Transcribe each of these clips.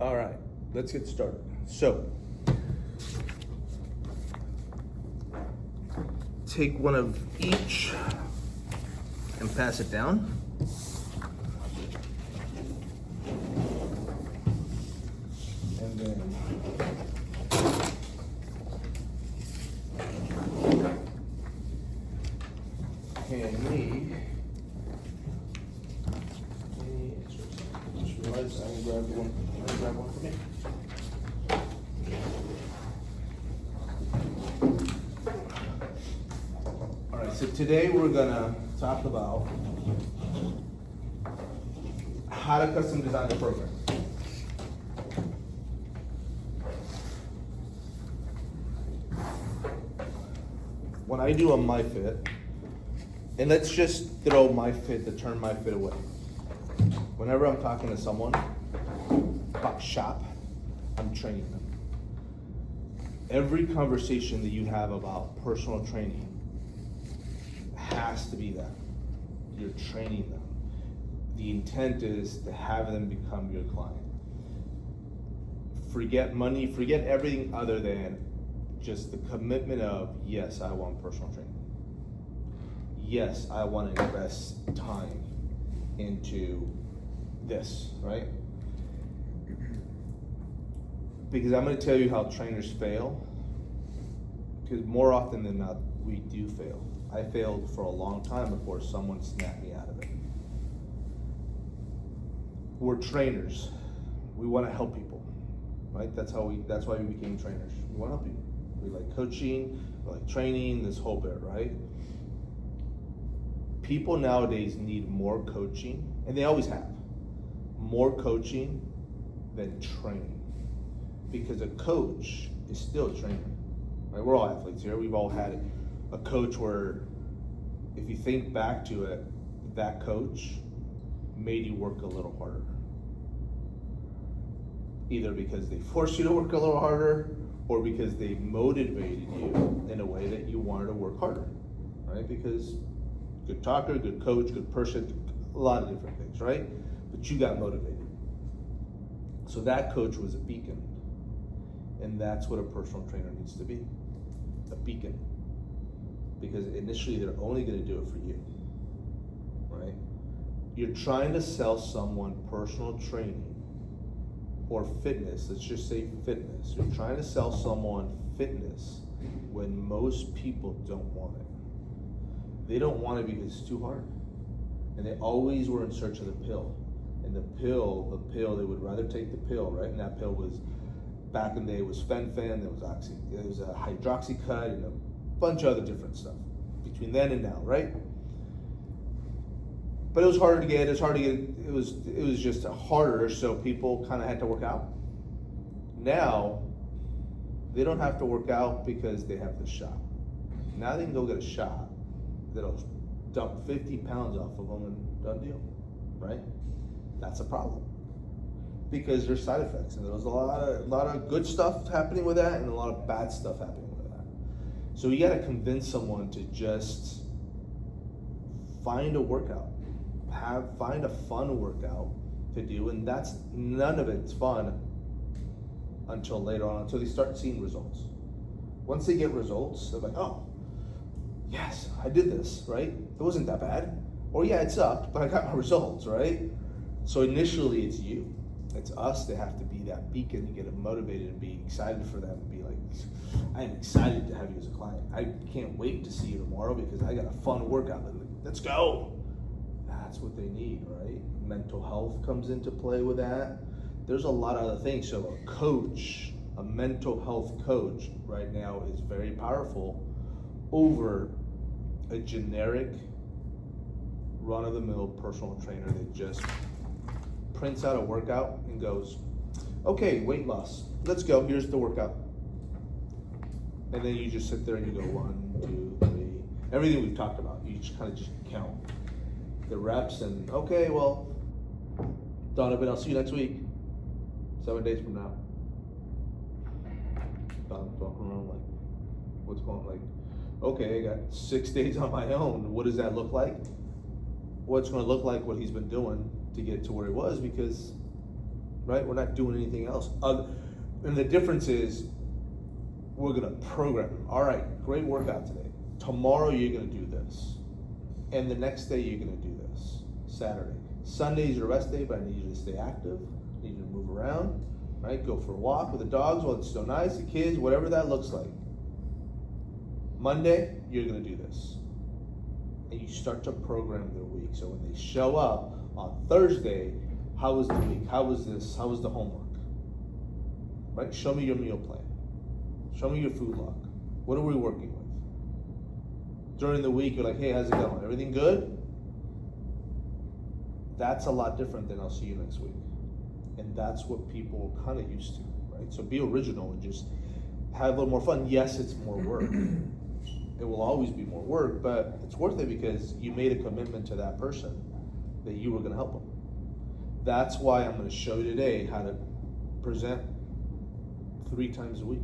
All right, let's get started. So, take one of each and pass it down. And then hand me any extras. Just realized I can grab one. I can grab one for me. All right, so today we're gonna talk about how to custom design the program. When I do a MyFit, and let's just throw the term MyFit away. Whenever I'm talking to someone about shop, I'm training them. Every conversation that you have about personal training has to be that. You're training them. The intent is to have them become your client. Forget money, forget everything other than just the commitment of, yes, I want personal training. Yes, I want to invest time into this, right? Because I'm going to tell you how trainers fail. Because more often than not, we do fail. I failed for a long time before someone snapped me out of it. We're trainers. We want to help people, right? That's why we became trainers. We want to help people. We like coaching, we like training, this whole bit, right? People nowadays need more coaching, and they always have, more coaching than training. Because a coach is still a trainer, right? We're all athletes here. We've all had a coach where, if you think back to it, that coach made you work a little harder. Either because they forced you to work a little harder, or because they motivated you in a way that you wanted to work harder, right? Because good talker, good coach, good person, a lot of different things, right? But you got motivated. So that coach was a beacon. And that's what a personal trainer needs to be, a beacon. Because initially they're only gonna do it for you, right? You're trying to sell someone personal training or fitness, let's just say fitness. You're trying to sell someone fitness when most people don't want it. They don't want it because it's too hard. And they always were in search of the pill. And the pill, they would rather take the pill, right? And that pill was, back in the day, was fen-phen, there was a hydroxycut, and a bunch of other different stuff between then and now, right? But it was harder to get, it was just harder, so people kind of had to work out. Now, they don't have to work out because they have the shop. Now they can go get a shop that'll dump 50 pounds off of them and done deal, right? That's a problem. Because there's side effects, and there's a lot of good stuff happening with that and a lot of bad stuff happening with that. So you gotta convince someone to just find a workout. Find a fun workout to do, and none of it's fun until later on, until they start seeing results. Once they get results, they're like, oh, yes, I did this, right? It wasn't that bad. Or yeah, it sucked, but I got my results, right? So initially it's you. It's us that have to be that beacon to get them motivated and be excited for them and be like, I am excited to have you as a client. I can't wait to see you tomorrow because I got a fun workout. Let's go. That's what they need, right? Mental health comes into play with that. There's a lot of other things. So a coach, a mental health coach right now is very powerful over a generic run-of-the-mill personal trainer that just prints out a workout and goes, okay, weight loss, let's go, here's the workout. And then you just sit there and you go 1, 2, 3, everything we've talked about, you just kind of just count the reps and, okay, well, Donovan, I'll see you next week, 7 days from now. Donovan's walking around like, what's going on? Like, okay, I got 6 days on my own. What does that look like? What's going to look like what he's been doing to get to where he was, because right? We're not doing anything else. And the difference is, we're gonna program them. All right, great workout today. Tomorrow you're gonna do this. And the next day you're gonna do this. Saturday. Sunday is your rest day, but I need you to stay active. I need you to move around, right? Go for a walk with the dogs while it's still nice, the kids, whatever that looks like. Monday, you're gonna do this. And you start to program their week. So when they show up on Thursday, how was the week? How was this? How was the homework? Right? Show me your meal plan. Show me your food log. What are we working with? During the week, you're like, hey, how's it going? Everything good? That's a lot different than I'll see you next week. And that's what people are kind of used to, right? So be original and just have a little more fun. Yes, it's more work. It will always be more work, but it's worth it because you made a commitment to that person that you were going to help them. That's why I'm going to show you today how to present 3 times a week.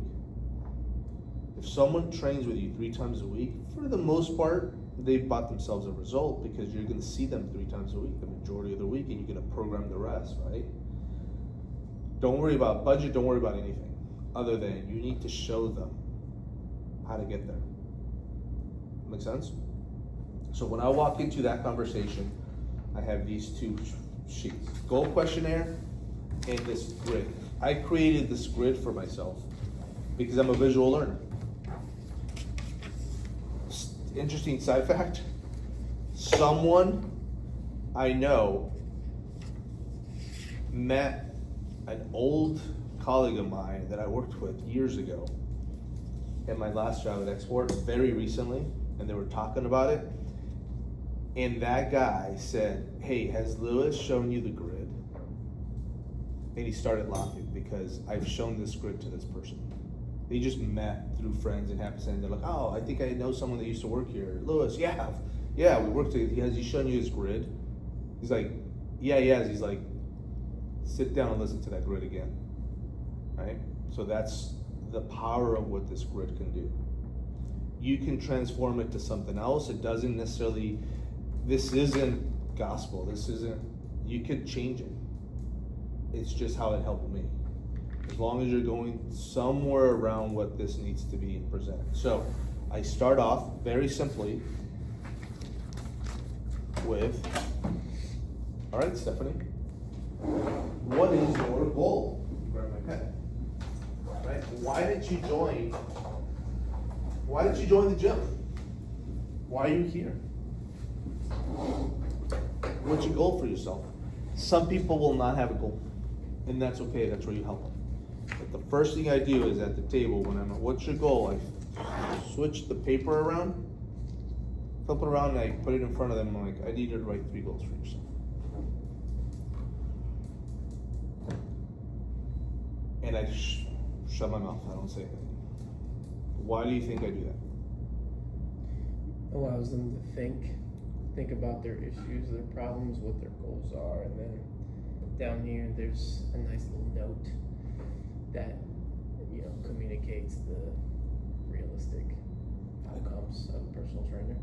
If someone trains with you 3 times a week, for the most part, they've bought themselves a result because you're going to see them 3 times a week, the majority of the week, and you're going to program the rest, right? Don't worry about budget, don't worry about anything other than you need to show them how to get there. Make sense? So when I walk into that conversation, I have these 2 sheets, goal questionnaire and this grid. I created this grid for myself because I'm a visual learner. Interesting side fact, someone I know met an old colleague of mine that I worked with years ago at my last job at Export, very recently, and they were talking about it. And that guy said, hey, has Lewis shown you the grid? And he started laughing because I've shown this grid to this person. They just met through friends and happenstance. They're like, oh, I think I know someone that used to work here. Lewis, yeah, we worked together. Has he shown you his grid? He's like, yeah, he has. He's like, sit down and listen to that grid again, right? So that's the power of what this grid can do. You can transform it to something else. It doesn't necessarily, this isn't gospel. This isn't, you can change it. It's just how it helped me. As long as you're going somewhere around what this needs to be presented. So I start off very simply with, all right, Stephanie, what is your goal? Grab my pen. Right? Why did you join the gym? Why are you here? What's your goal for yourself? Some people will not have a goal, and that's okay. That's where you help them. But the first thing I do is at the table, when I'm at, what's your goal? I switch the paper around, flip it around, and I put it in front of them. I'm like, I need you to write 3 goals for yourself. And I shut my mouth. I don't say anything. Why do you think I do that? Allows them to think about their issues, their problems, what their goals are, and then down here there's a nice little note that communicates the realistic outcomes of a personal trainer.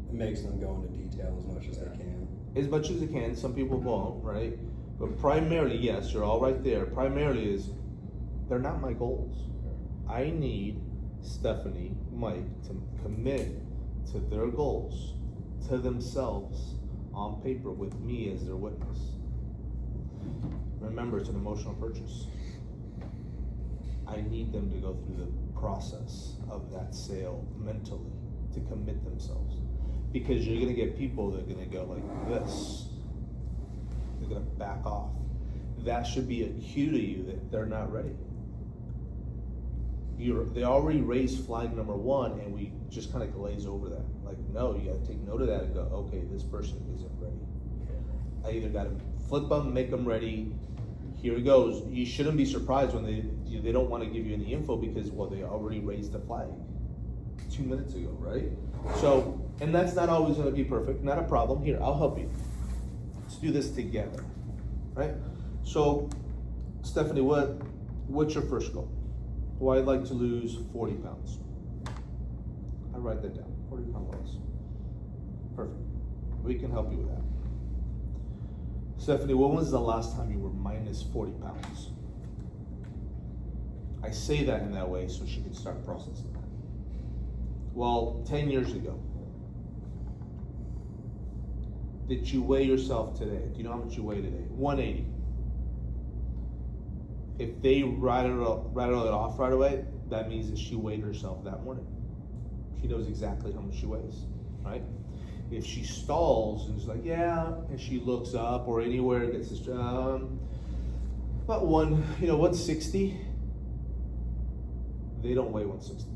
It makes them go into detail as much as they can. As much as they can. Some people won't, right? But primarily, yes, you're all right there. Primarily is, they're not my goals. I need Stephanie, Mike, to commit to their goals, to themselves, on paper with me as their witness. Remember, it's an emotional purchase. I need them to go through the process of that sale mentally to commit themselves. Because you're gonna get people that are gonna go like this. They're gonna back off. That should be a cue to you that they're not ready. They already raised flag number 1, and we just kind of glaze over that. Like, no, you gotta take note of that and go, okay, this person isn't ready. I either gotta flip them, make them ready. Here it goes. You shouldn't be surprised when they don't want to give you any info because, well, they already raised the flag 2 minutes ago, right? So, and that's not always going to be perfect. Not a problem. Here, I'll help you. Let's do this together, right? So, Stephanie, what's your first goal? Well, I'd like to lose 40 pounds. I write that down. 40-pound loss. Perfect. We can help you with that. Stephanie, when was the last time you were minus 40 pounds? I say that in that way so she can start processing that. Well, 10 years ago, did you weigh yourself today? Do you know how much you weigh today? 180. If they rattle it off right away, that means that she weighed herself that morning. She knows exactly how much she weighs, right? If she stalls and is like, yeah, and she looks up or anywhere, gets this, about 160, they don't weigh 160.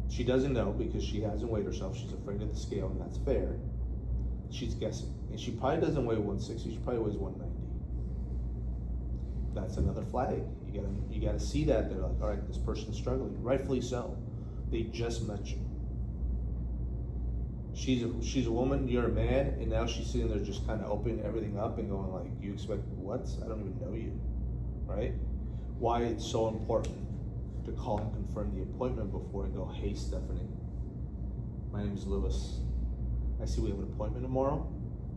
She doesn't know because she hasn't weighed herself. She's afraid of the scale, and that's fair. She's guessing. And she probably doesn't weigh 160, she probably weighs 190. That's another flag. You gotta see that. They're like, all right, this person's struggling. Rightfully so. They just met you. She's a woman, you're a man, and now she's sitting there just kind of opening everything up and going like, you expect what? I don't even know you, right? Why it's so important to call and confirm the appointment before I go, hey, Stephanie, my name is Lewis. I see we have an appointment tomorrow.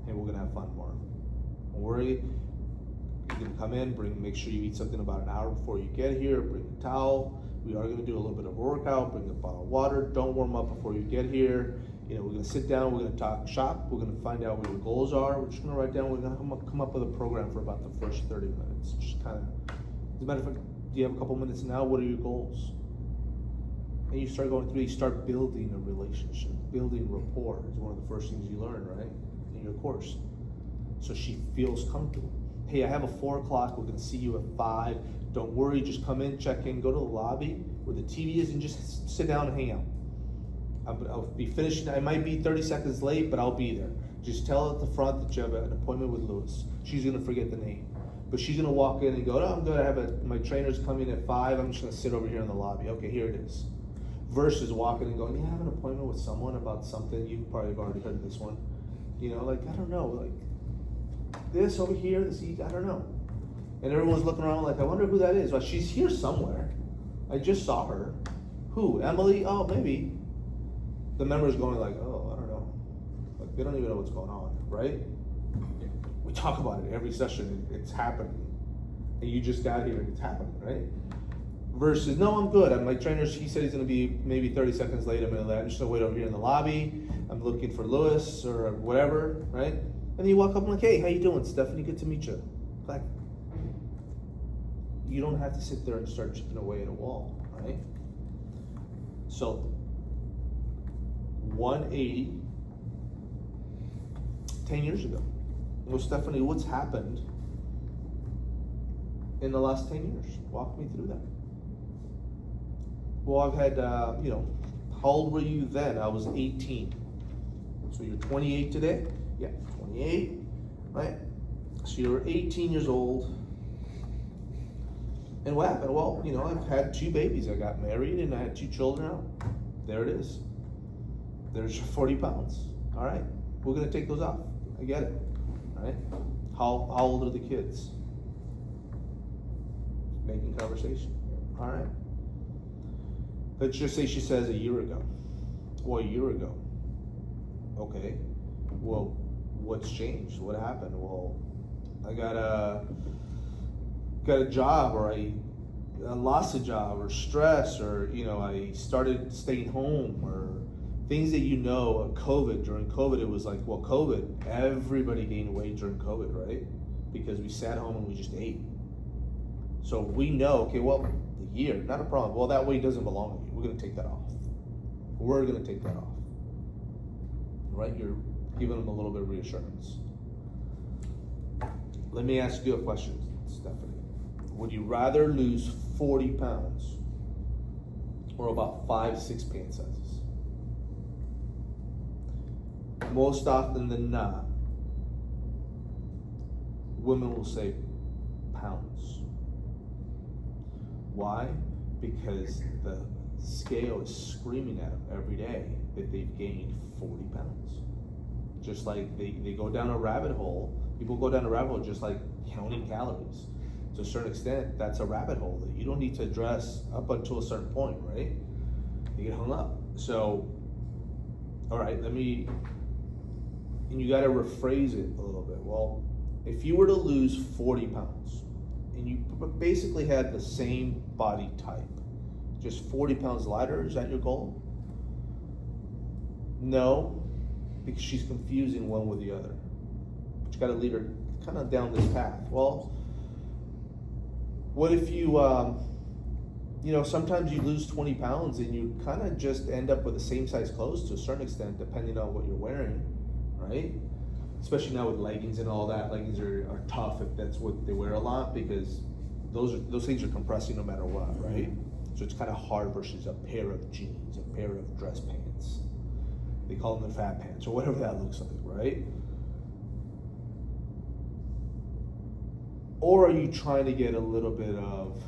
Hey, we're gonna have fun tomorrow. Don't worry. You can come in, make sure you eat something about an hour before you get here, bring a towel. We are gonna do a little bit of a workout, bring a bottle of water. Don't warm up before you get here. We're gonna sit down, we're gonna talk shop, we're gonna find out what your goals are. We're just gonna write down, we're gonna come up with a program for about the first 30 minutes. Just kind of, as a matter of fact, do you have a couple minutes now? What are your goals? And you start going through, you start building a relationship. Building rapport is one of the first things you learn, right? In your course. So she feels comfortable. Hey, I have a 4 o'clock, we're gonna see you at 5. Don't worry, just come in, check in, go to the lobby where the TV is and just sit down and hang out. I'll be finishing, I might be 30 seconds late, but I'll be there. Just tell at the front that you have an appointment with Lewis. She's gonna forget the name. But she's gonna walk in and go, no, I'm gonna have my trainer's coming at 5, I'm just gonna sit over here in the lobby. Okay, here it is. Versus walking and going, yeah, I have an appointment with someone about something, you probably have already heard of this one. I don't know, like this over here, I don't know. And everyone's looking around like, I wonder who that is. Well, she's here somewhere. I just saw her. Who? Emily? Oh, maybe. The member's going like, oh, I don't know. Like, they don't even know what's going on, right? We talk about it every session, it's happening. And you just got here and it's happening, right? Versus, no, I'm good. My trainer, he said he's gonna be maybe 30 seconds late. I'm just gonna wait over here in the lobby. I'm looking for Lewis or whatever, right? And then you walk up and like, hey, how you doing, Stephanie? Good to meet you. Like, you don't have to sit there and start chipping away at a wall, right? So, 180, 10 years ago. Well, Stephanie, what's happened in the last 10 years? Walk me through that. Well, I've had, how old were you then? I was 18. So you're 28 today? Yeah, 28, right? So you're 18 years old. And what happened? Well, I've had 2 babies. I got married and I had 2 children out. There it is. There's your 40 pounds. All right, we're gonna take those off. I get it. All right. How old are the kids? Making conversation. All right. Let's just say she says a year ago. Well, a year ago. Okay. Well, what's changed? What happened? Well, I got a job, or I lost a job, or stress, or I started staying home, or things that COVID, during COVID, it was like, well, COVID, everybody gained weight during COVID, right? Because we sat home and we just ate. So we know, okay, well, the year, not a problem. Well, that weight doesn't belong to you. We're gonna take that off. We're gonna take that off. Right? You're giving them a little bit of reassurance. Let me ask you a question, Stephanie. Would you rather lose 40 pounds or about 5-6 pant sizes? Most often than not, women will say pounds. Why? Because the scale is screaming at them every day that they've gained 40 pounds. Just like they go down a rabbit hole. People go down a rabbit hole just like counting calories. To a certain extent, that's a rabbit hole that you don't need to address up until a certain point, right? You get hung up. So, all right, let me and you gotta rephrase it a little bit. Well, if you were to lose 40 pounds and you basically had the same body type, just 40 pounds lighter, is that your goal? No, because she's confusing one with the other. But you gotta lead her kind of down this path. Well, what if you, sometimes you lose 20 pounds and you kind of just end up with the same size clothes to a certain extent, depending on what you're wearing, right? Especially now with leggings and all that. Leggings are tough if that's what they wear a lot, because those things are compressing no matter what, right? So it's kind of hard versus a pair of jeans, a pair of dress pants. They call them the fat pants or whatever that looks like, right? Or are you trying to get a little bit of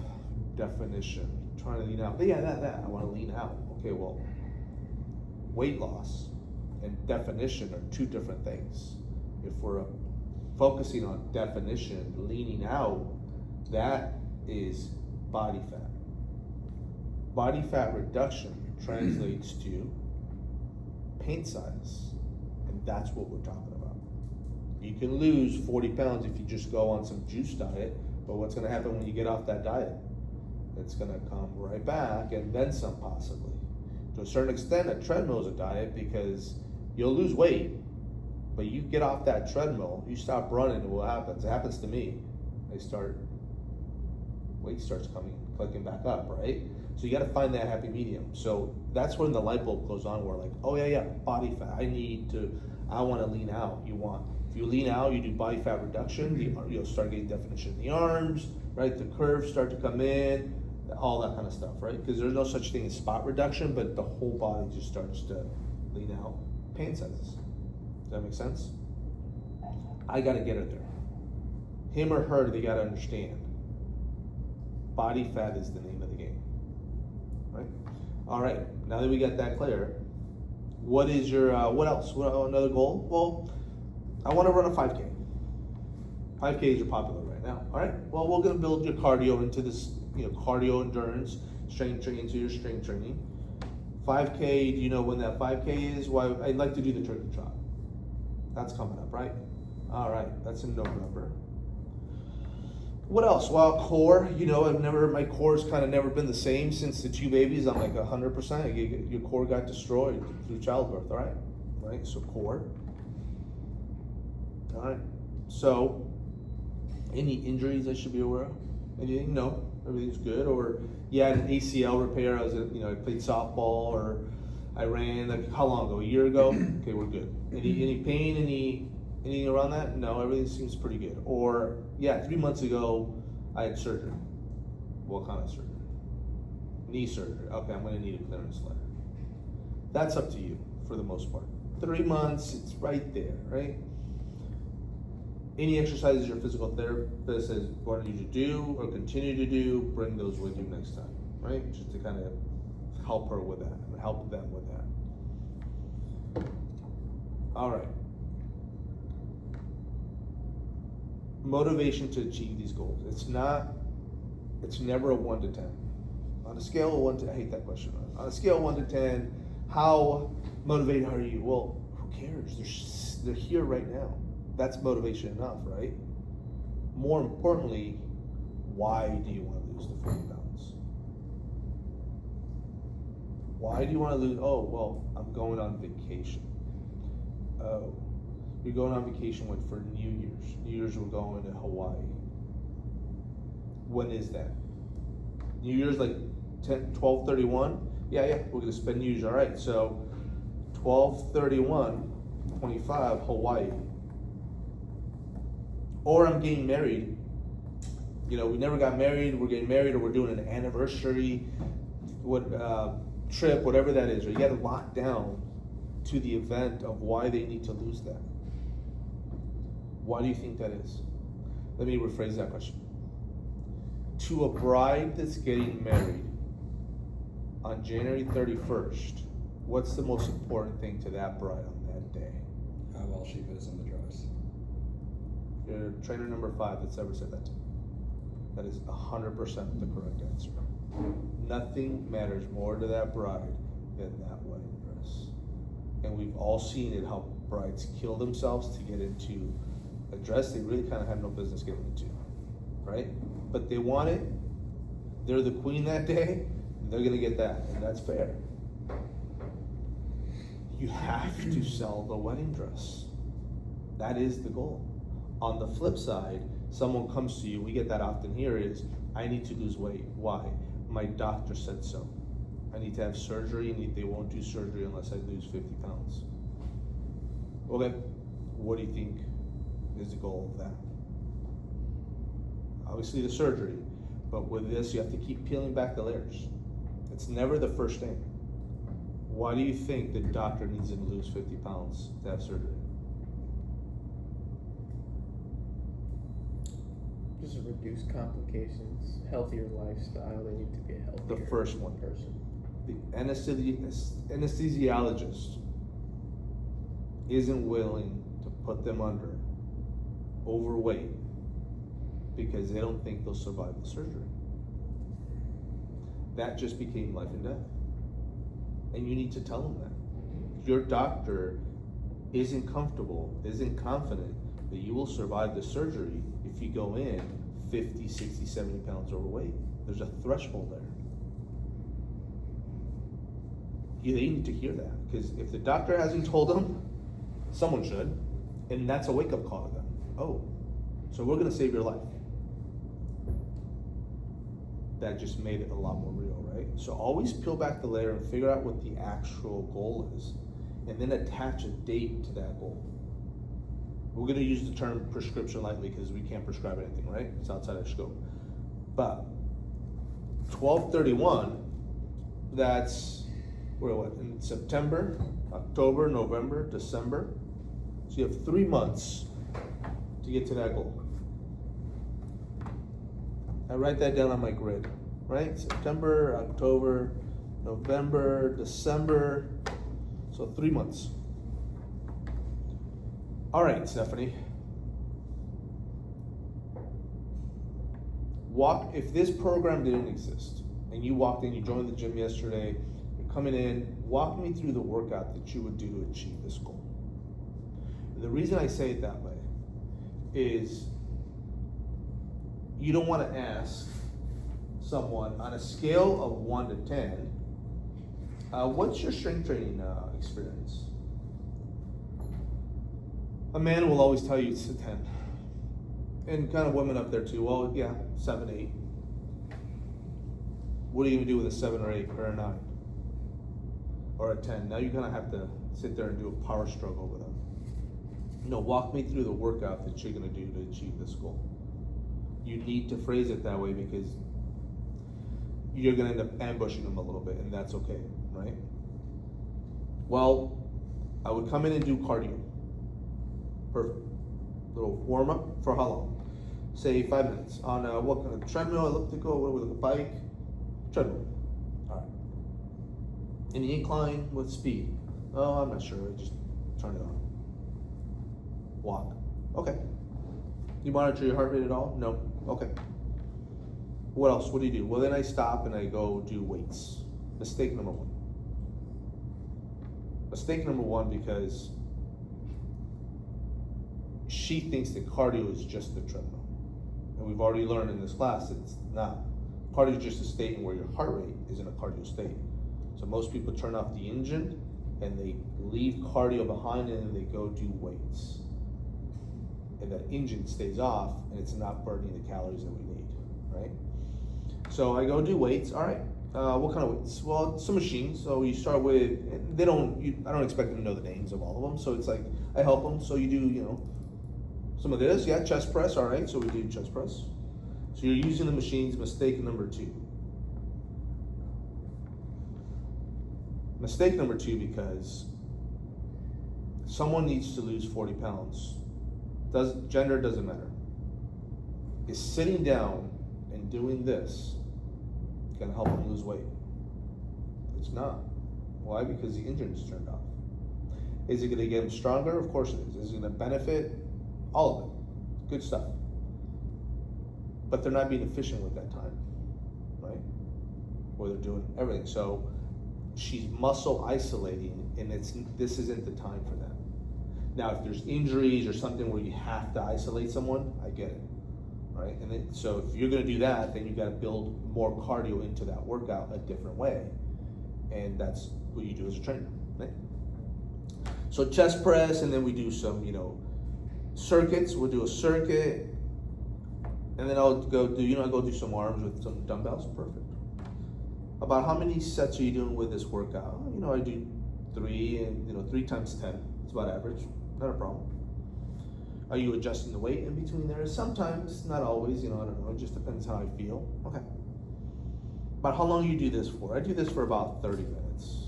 definition, trying to lean out? But yeah, that I want to lean out. Okay, well, weight loss and definition are two different things. If we're focusing on definition, leaning out, that is body fat. Body fat reduction translates to paint size, and that's what we're talking about. You can lose 40 pounds if you just go on some juice diet, but what's going to happen when you get off that diet? It's going to come right back, and then some possibly. To a certain extent, a treadmill is a diet because you'll lose weight, but you get off that treadmill, you stop running, and what happens? It happens to me. Weight starts clicking back up, right? So you got to find that happy medium. So that's when the light bulb goes on. Where like, oh yeah, body fat. I want to lean out. If you lean out, you do body fat reduction. You'll start getting definition in the arms, right? The curves start to come in, all that kind of stuff, right? Because there's no such thing as spot reduction, but the whole body just starts to lean out. Pain sizes. Does that make sense? I got to get her there. Him or her, they got to understand. Body fat is the name of the game. Right? All right. Now that we got that clear, what is your what else? Another goal? Well, I want to run a 5K. 5Ks are popular right now. All right. Well, we're going to build your cardio into this, cardio endurance, strength training into your strength training. 5K. Do you know when that 5K is? Well, I'd like to do the turkey trot. That's coming up, right? All right. That's in November. What else? Well, core, my core's kind of never been the same since the two babies. I'm like 100%. Your core got destroyed through childbirth, all right? Right, so core. All right, so any injuries I should be aware of? Anything? No, everything's good. Or you had an ACL repair. I played softball, or I ran, like how long ago? A year ago? Okay, we're good. Any pain, anything around that? No, everything seems pretty good. Or, 3 months ago, I had surgery. What kind of surgery? Knee surgery. Okay, I'm going to need a clearance letter. That's up to you for the most part. 3 months, it's right there, right? Any exercises your physical therapist has wanted you to do or continue to do, bring those with you next time, right? Just to kind of help her with that, and help them with that. All right. Motivation to achieve these goals. It's never a 1 to 10. On a scale of 1 to, I hate that question. On a scale of 1 to 10, how motivated are you? Well, who cares? They're here right now. That's motivation enough, right? More importantly, why do you want to lose the 40 pounds? Why do you want to lose? Oh, well, I'm going on vacation. Oh. You're going on vacation for New Year's. New Year's we're going to Hawaii. When is that? New Year's like 12/31? Yeah, we're gonna spend New Year's. All right, so 12/31/25 Hawaii. Or I'm getting married. We never got married, we're getting married, or we're doing an anniversary trip, whatever that is, or you gotta lock down to the event of why they need to lose that. Why do you think that is? Let me rephrase that question. To a bride that's getting married on January 31st, what's the most important thing to that bride on that day? How well she fits in the dress. You're trainer number 5 that's ever said that to me. That is 100% the correct answer. Nothing matters more to that bride than that wedding dress. And we've all seen it, how brides kill themselves to get into a dress they really kind of have no business getting into, right? But they want it, they're the queen that day, and they're gonna get that, and that's fair. You have to sell the wedding dress. That is the goal. On the flip side, someone comes to you, we get that often here, is, I need to lose weight. Why? My doctor said so. I need to have surgery, and they won't do surgery unless I lose 50 pounds. Okay, what do you think is the goal of that? Obviously the surgery, but with this, you have to keep peeling back the layers. It's never the first thing. Why do you think the doctor needs him to lose 50 pounds to have surgery? Just reduce complications, healthier lifestyle. They need to be a healthier The first one. person. The anesthesiologist isn't willing to put them under overweight because they don't think they'll survive the surgery. That just became life and death. And you need to tell them that. Your doctor isn't comfortable, isn't confident that you will survive the surgery if you go in 50, 60, 70 pounds overweight. There's a threshold there. They need to hear that, because if the doctor hasn't told them, someone should, and that's a wake-up call to them. Oh, so we're gonna save your life. That just made it a lot more real, right? So always peel back the layer and figure out what the actual goal is, and then attach a date to that goal. We're gonna use the term prescription lightly because we can't prescribe anything, right? It's outside our scope. But 12/31, that's, we're what, in September, October, November, December. So you have 3 months to get to that goal. I write that down on my grid, right? September, October, November, December. So 3 months. All right, Stephanie. If this program didn't exist and you walked in, you joined the gym yesterday, you're coming in, walk me through the workout that you would do to achieve this goal. The reason I say it that way is you don't want to ask someone on a scale of 1 to 10, what's your strength training experience? A man will always tell you it's a 10. And kind of women up there too. Well, yeah, 7, 8. What are you gonna do with a 7 or 8 or a 9? Or a 10? Now you're gonna have to sit there and do a power struggle with them. No, walk me through the workout that you're gonna do to achieve this goal. You need to phrase it that way because you're gonna end up ambushing them a little bit, and that's okay, right? Well, I would come in and do cardio. Perfect. Little warm up for how long? Say 5 minutes. On what kind of treadmill, elliptical, what do we look at? Bike? Treadmill. All right. Any incline with speed? Oh, I'm not sure. Just turn it on. Walk. Okay. You monitor your heart rate at all? No. Okay. What else? What do you do? Well, then I stop and I go do weights. Mistake number 1. Mistake number 1 because she thinks that cardio is just the treadmill. And we've already learned in this class that it's not. Cardio is just a state where your heart rate is in a cardio state. So most people turn off the engine and they leave cardio behind and then they go do weights. And that engine stays off and it's not burning the calories that we need, right? So I go do weights. All right, what kind of weights? Well, some machines. So you start with, I don't expect them to know the names of all of them. So it's like, I help them. So you do, some of this, yeah, chest press, all right, so we do chest press. So you're using the machines. Mistake number 2. Mistake number 2 because someone needs to lose 40 pounds. Gender doesn't matter. Is sitting down and doing this gonna help them lose weight? It's not. Why? Because the engine's turned off. Is it gonna get them stronger? Of course it is. Is it gonna benefit? All of it. Good stuff. But they're not being efficient with that time, right? Or they're doing everything. So she's muscle isolating and this isn't the time for that. Now, if there's injuries or something where you have to isolate someone, I get it, right? And then, so if you're gonna do that, then you gotta build more cardio into that workout a different way. And that's what you do as a trainer, right? So chest press, and then we do some, circuits. We'll do a circuit, and then I'll go do some arms with some dumbbells. Perfect. About how many sets are you doing with this workout? I do 3, and 3 times 10. It's about average. Not a problem. Are you adjusting the weight in between there? Sometimes, not always. I don't know. It just depends how I feel. Okay. About how long you do this for? I do this for about 30 minutes.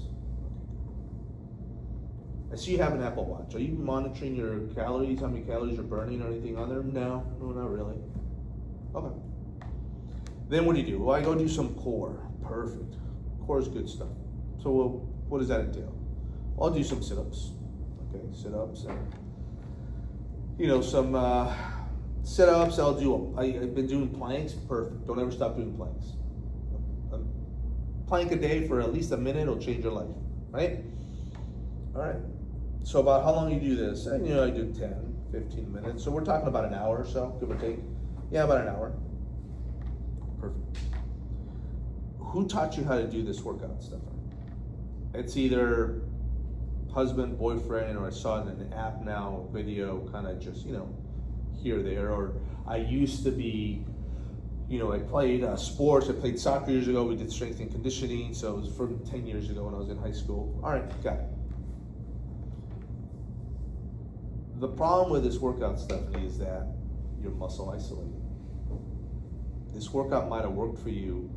I see you have an Apple Watch. Are you monitoring your calories, how many calories you're burning or anything on there? No, not really. Okay. Then what do? Well, I go do some core. Perfect. Core is good stuff. So what does that entail? I'll do some sit-ups. Okay, sit-ups and some sit-ups. I've been doing planks. Perfect. Don't ever stop doing planks. A plank a day for at least a minute will change your life, right? All right. So about how long you do this? I do 10, 15 minutes. So we're talking about an hour or so, give or take. Yeah, about an hour. Perfect. Who taught you how to do this workout, Stefan? It's either husband, boyfriend, or I saw it in an app now, video, kind of just, here or there. Or I used to be, I played sports. I played soccer years ago. We did strength and conditioning. So it was from 10 years ago when I was in high school. All right, got it. The problem with this workout, Stephanie, is that you're muscle isolating. This workout might have worked for you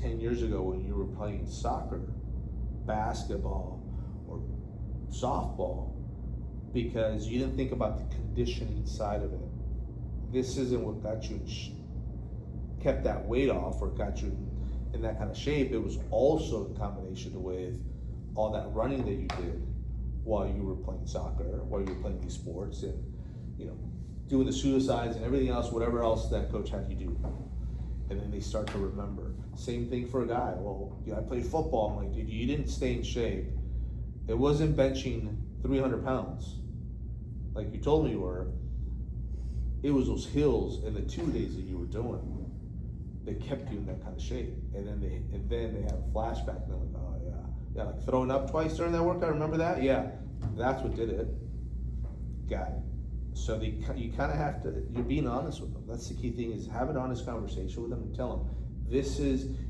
10 years ago when you were playing soccer, basketball, or softball, because you didn't think about the conditioning side of it. This isn't what got you kept that weight off or got you in that kind of shape. It was also in combination with all that running that you did while you were playing soccer, while you were playing these sports, and doing the suicides and everything else, whatever else that coach had you do. And then they start to remember. Same thing for a guy. Well, I played football. I'm like, dude, you didn't stay in shape. It wasn't benching 300 pounds like you told me you were. It was those hills and the 2 days that you were doing that kept you in that kind of shape. And then they have a flashback. And they're like, oh yeah, like throwing up twice during that workout. Remember that? Yeah, that's what did it. Got it. So you kind of have to, you're being honest with them. That's the key thing, is have an honest conversation with them and tell them,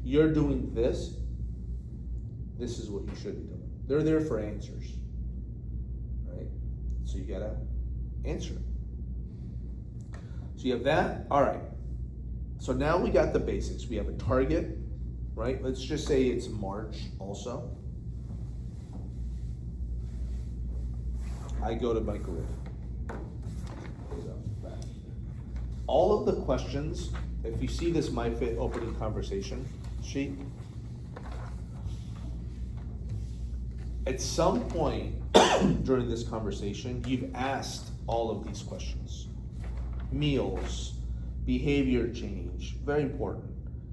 you're doing this is what you should be doing. They're there for answers, right? So you gotta answer. So you have that, all right. So now we got the basics. We have a target, right? Let's just say it's March also. I go to my grid. All of the questions, if you see this MyFit opening conversation sheet, at some point during this conversation, you've asked all of these questions. Meals, behavior change, very important.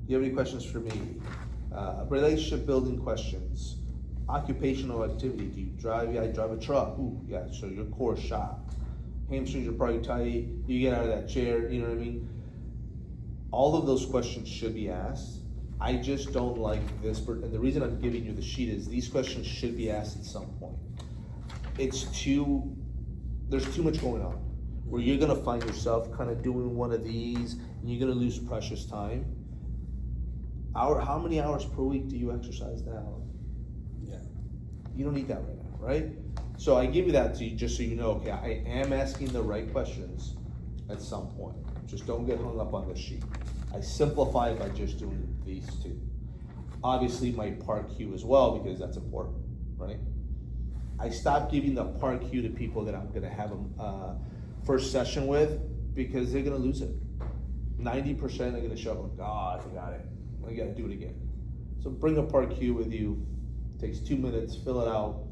Do you have any questions for me? Relationship building questions, occupational activity. Do you drive? Yeah, I drive a truck. Ooh, yeah, so your core is shot. Hamstrings are probably tight, you get out of that chair, you know what I mean? All of those questions should be asked. I just don't like this, and the reason I'm giving you the sheet is these questions should be asked at some point. There's too much going on, where you're gonna find yourself kind of doing one of these, and you're gonna lose precious time. How many hours per week do you exercise now? Yeah. You don't need that right now, right? So I give you that to you just so you know, okay, I am asking the right questions at some point. Just don't get hung up on this sheet. I simplify it by just doing these two. Obviously my par Q as well, because that's important, right? I stopped giving the par Q to people that I'm gonna have a first session with, because they're gonna lose it. 90% are gonna show up, like, oh, I forgot it. I gotta do it again. So bring a par Q with you. Takes 2 minutes, fill it out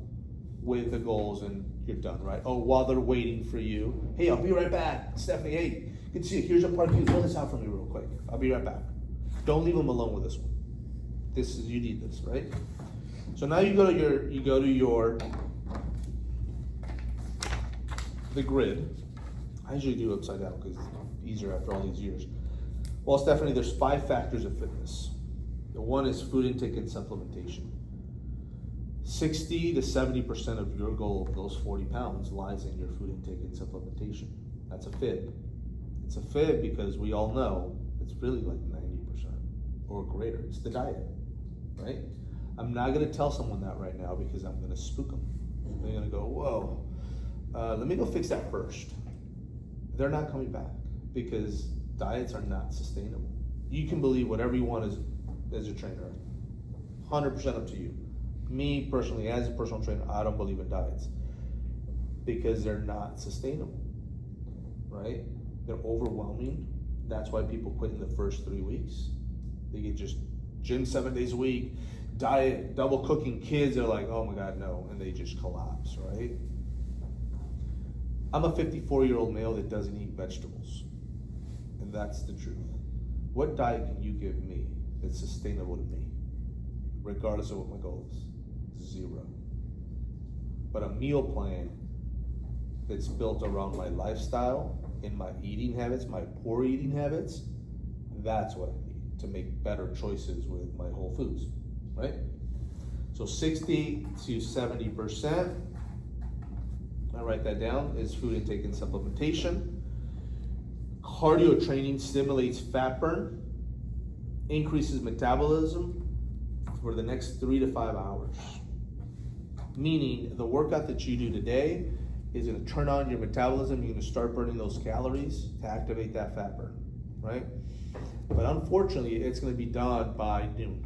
with the goals, and you're done, right? Oh, while they're waiting for you, hey, I'll be right back. Stephanie, hey, good to see you. Here's a part Q. Fill this out for me real quick. I'll be right back. Don't leave them alone with this one. You need this, right? So now you go to your the grid. I usually do upside down because it's easier after all these years. Well, Stephanie, there's 5 factors of fitness. The one is food intake and supplementation. 60 to 70% of your goal of those 40 pounds lies in your food intake and supplementation. That's a fib. It's a fib because we all know it's really like 90% or greater. It's the diet, right? I'm not gonna tell someone that right now because I'm gonna spook them. They're gonna go, whoa, let me go fix that first. They're not coming back because diets are not sustainable. You can believe whatever you want as a trainer. 100% up to you. Me personally, as a personal trainer, I don't believe in diets because they're not sustainable, right? They're overwhelming. That's why people quit in the first 3 weeks. They get just gym 7 days a week, diet, double cooking kids. They're like, oh my God, no. And they just collapse, right? I'm a 54-year-old male that doesn't eat vegetables. And that's the truth. What diet can you give me that's sustainable to me, regardless of what my goal is? 0. But a meal plan that's built around my lifestyle and my eating habits, my poor eating habits, that's what I need to make better choices with my whole foods, right? So 60 to 70%, I write that down, is food intake and supplementation. Cardio training stimulates fat burn, increases metabolism for the next 3 to 5 hours. Meaning the workout that you do today is gonna turn on your metabolism, you're gonna start burning those calories to activate that fat burn, right? But unfortunately, it's gonna be done by noon.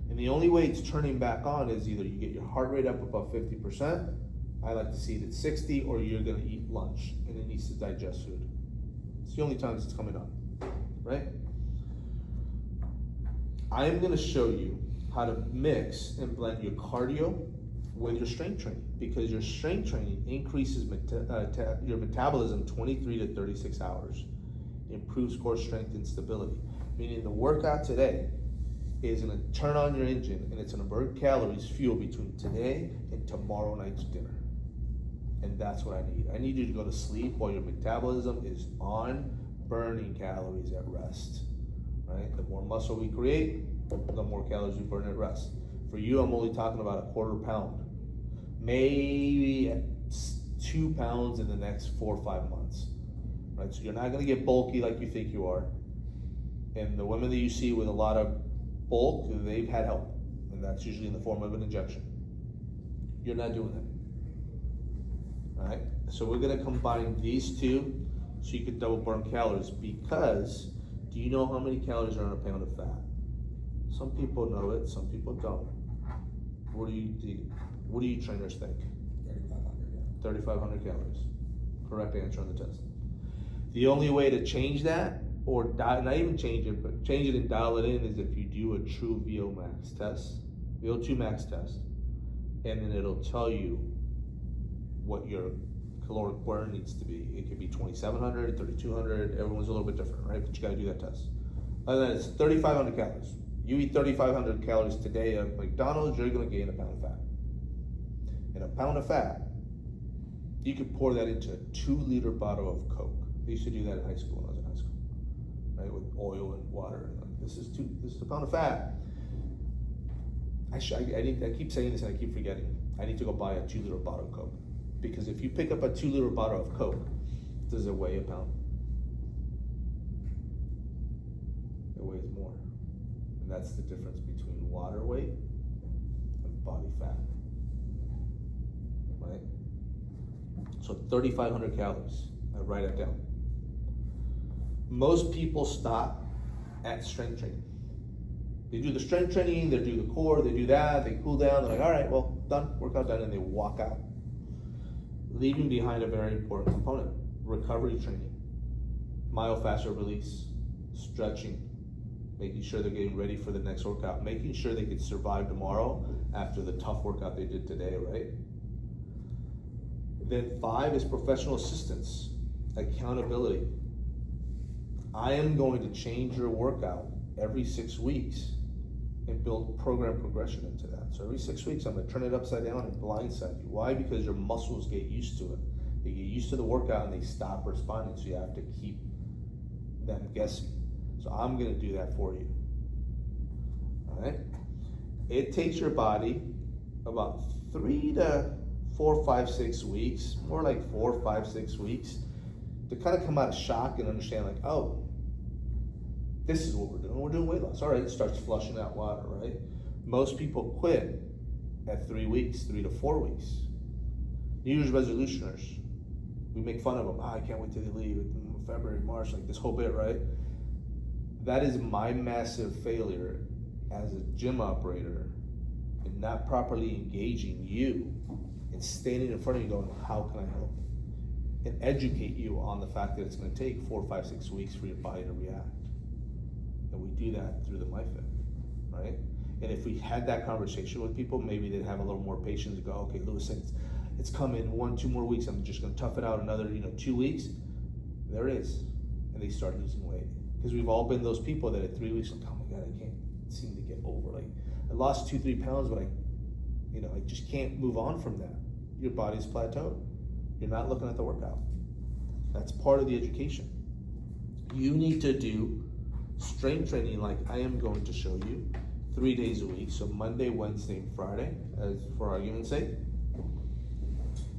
And the only way it's turning back on is either you get your heart rate up above 50%, I like to see it at 60, or you're gonna eat lunch and it needs to digest food. It's the only times it's coming on, right? I am gonna show you how to mix and blend your cardio with your strength training, because your strength training increases your metabolism 23 to 36 hours, improves core strength and stability. Meaning the workout today is gonna turn on your engine and it's gonna burn calories, fuel between today and tomorrow night's dinner. And that's what I need. I need you to go to sleep while your metabolism is on, burning calories at rest, right? The more muscle we create, the more calories we burn at rest. For you, I'm only talking about 1/4 pound, maybe 2 pounds in the next 4 or 5 months, right? So you're not gonna get bulky like you think you are. And the women that you see with a lot of bulk, they've had help, and that's usually in the form of an injection. You're not doing that, all right? So we're gonna combine these two so you can double burn calories, because do you know how many calories are in a pound of fat? Some people know it, some people don't. What do you trainers think? 3,500, yeah. 3,500 calories. Correct answer on the test. The only way to change that, or not even change it, but change it and dial it in, is if you do a true VO max test, VO2 max test, and then it'll tell you what your caloric burn needs to be. It could be 2,700, 3,200, everyone's a little bit different, right? But you gotta do that test. Other than that, it's 3,500 calories. You eat 3,500 calories today at McDonald's, you're gonna gain a pound of fat. And a pound of fat, you could pour that into a 2-liter bottle of Coke. I used to do that in high school when I was in high school, right? With oil and water. And like, this is a pound of fat. I keep saying this and I keep forgetting. I need to go buy a 2-liter bottle of Coke. Because if you pick up a 2-liter bottle of Coke, does it weigh a pound? It weighs more. And that's the difference between water weight and body fat, right? So 3,500 calories, I write it down. Most people stop at strength training. They do the strength training, they do the core, they do that, they cool down, they're like, all right, well, done, workout done, and they walk out. Leaving behind a very important component, recovery training, myofascial release, stretching, making sure they're getting ready for the next workout, making sure they can survive tomorrow after the tough workout they did today, right? Then 5 is professional assistance, accountability. I am going to change your workout every 6 weeks and build program progression into that. So every 6 weeks, I'm gonna turn it upside down and blindside you. Why? Because your muscles get used to it. They get used to the workout and they stop responding, so you have to keep them guessing. So I'm gonna do that for you. All right? It takes your body about 3 to 4, 5, 6 weeks, more like 4, 5, 6 weeks, to kind of come out of shock and understand, like, oh, this is what we're doing. We're doing weight loss. All right, it starts flushing out water, right? Most people quit at 3 weeks, 3 to 4 weeks. New Year's resolutioners, we make fun of them. I can't wait till they leave in February, March, like this whole bit, right? That is my massive failure as a gym operator in not properly engaging you and standing in front of you going, how can I help? And educate you on the fact that it's gonna take 4, 5, 6 weeks for your body to react. And we do that through the MyFit, right? And if we had that conversation with people, maybe they'd have a little more patience to go, okay, Lewis, it's coming 1, 2 more weeks. I'm just gonna tough it out another, 2 weeks. There it is. And they start losing weight. Because we've all been those people that at 3 weeks, like, oh my God, I can't seem to get over. Like, I lost 2, 3 pounds, but I just can't move on from that. Your body's plateaued. You're not looking at the workout. That's part of the education. You need to do strength training like I am going to show you 3 days a week. So Monday, Wednesday, and Friday, as for argument's sake.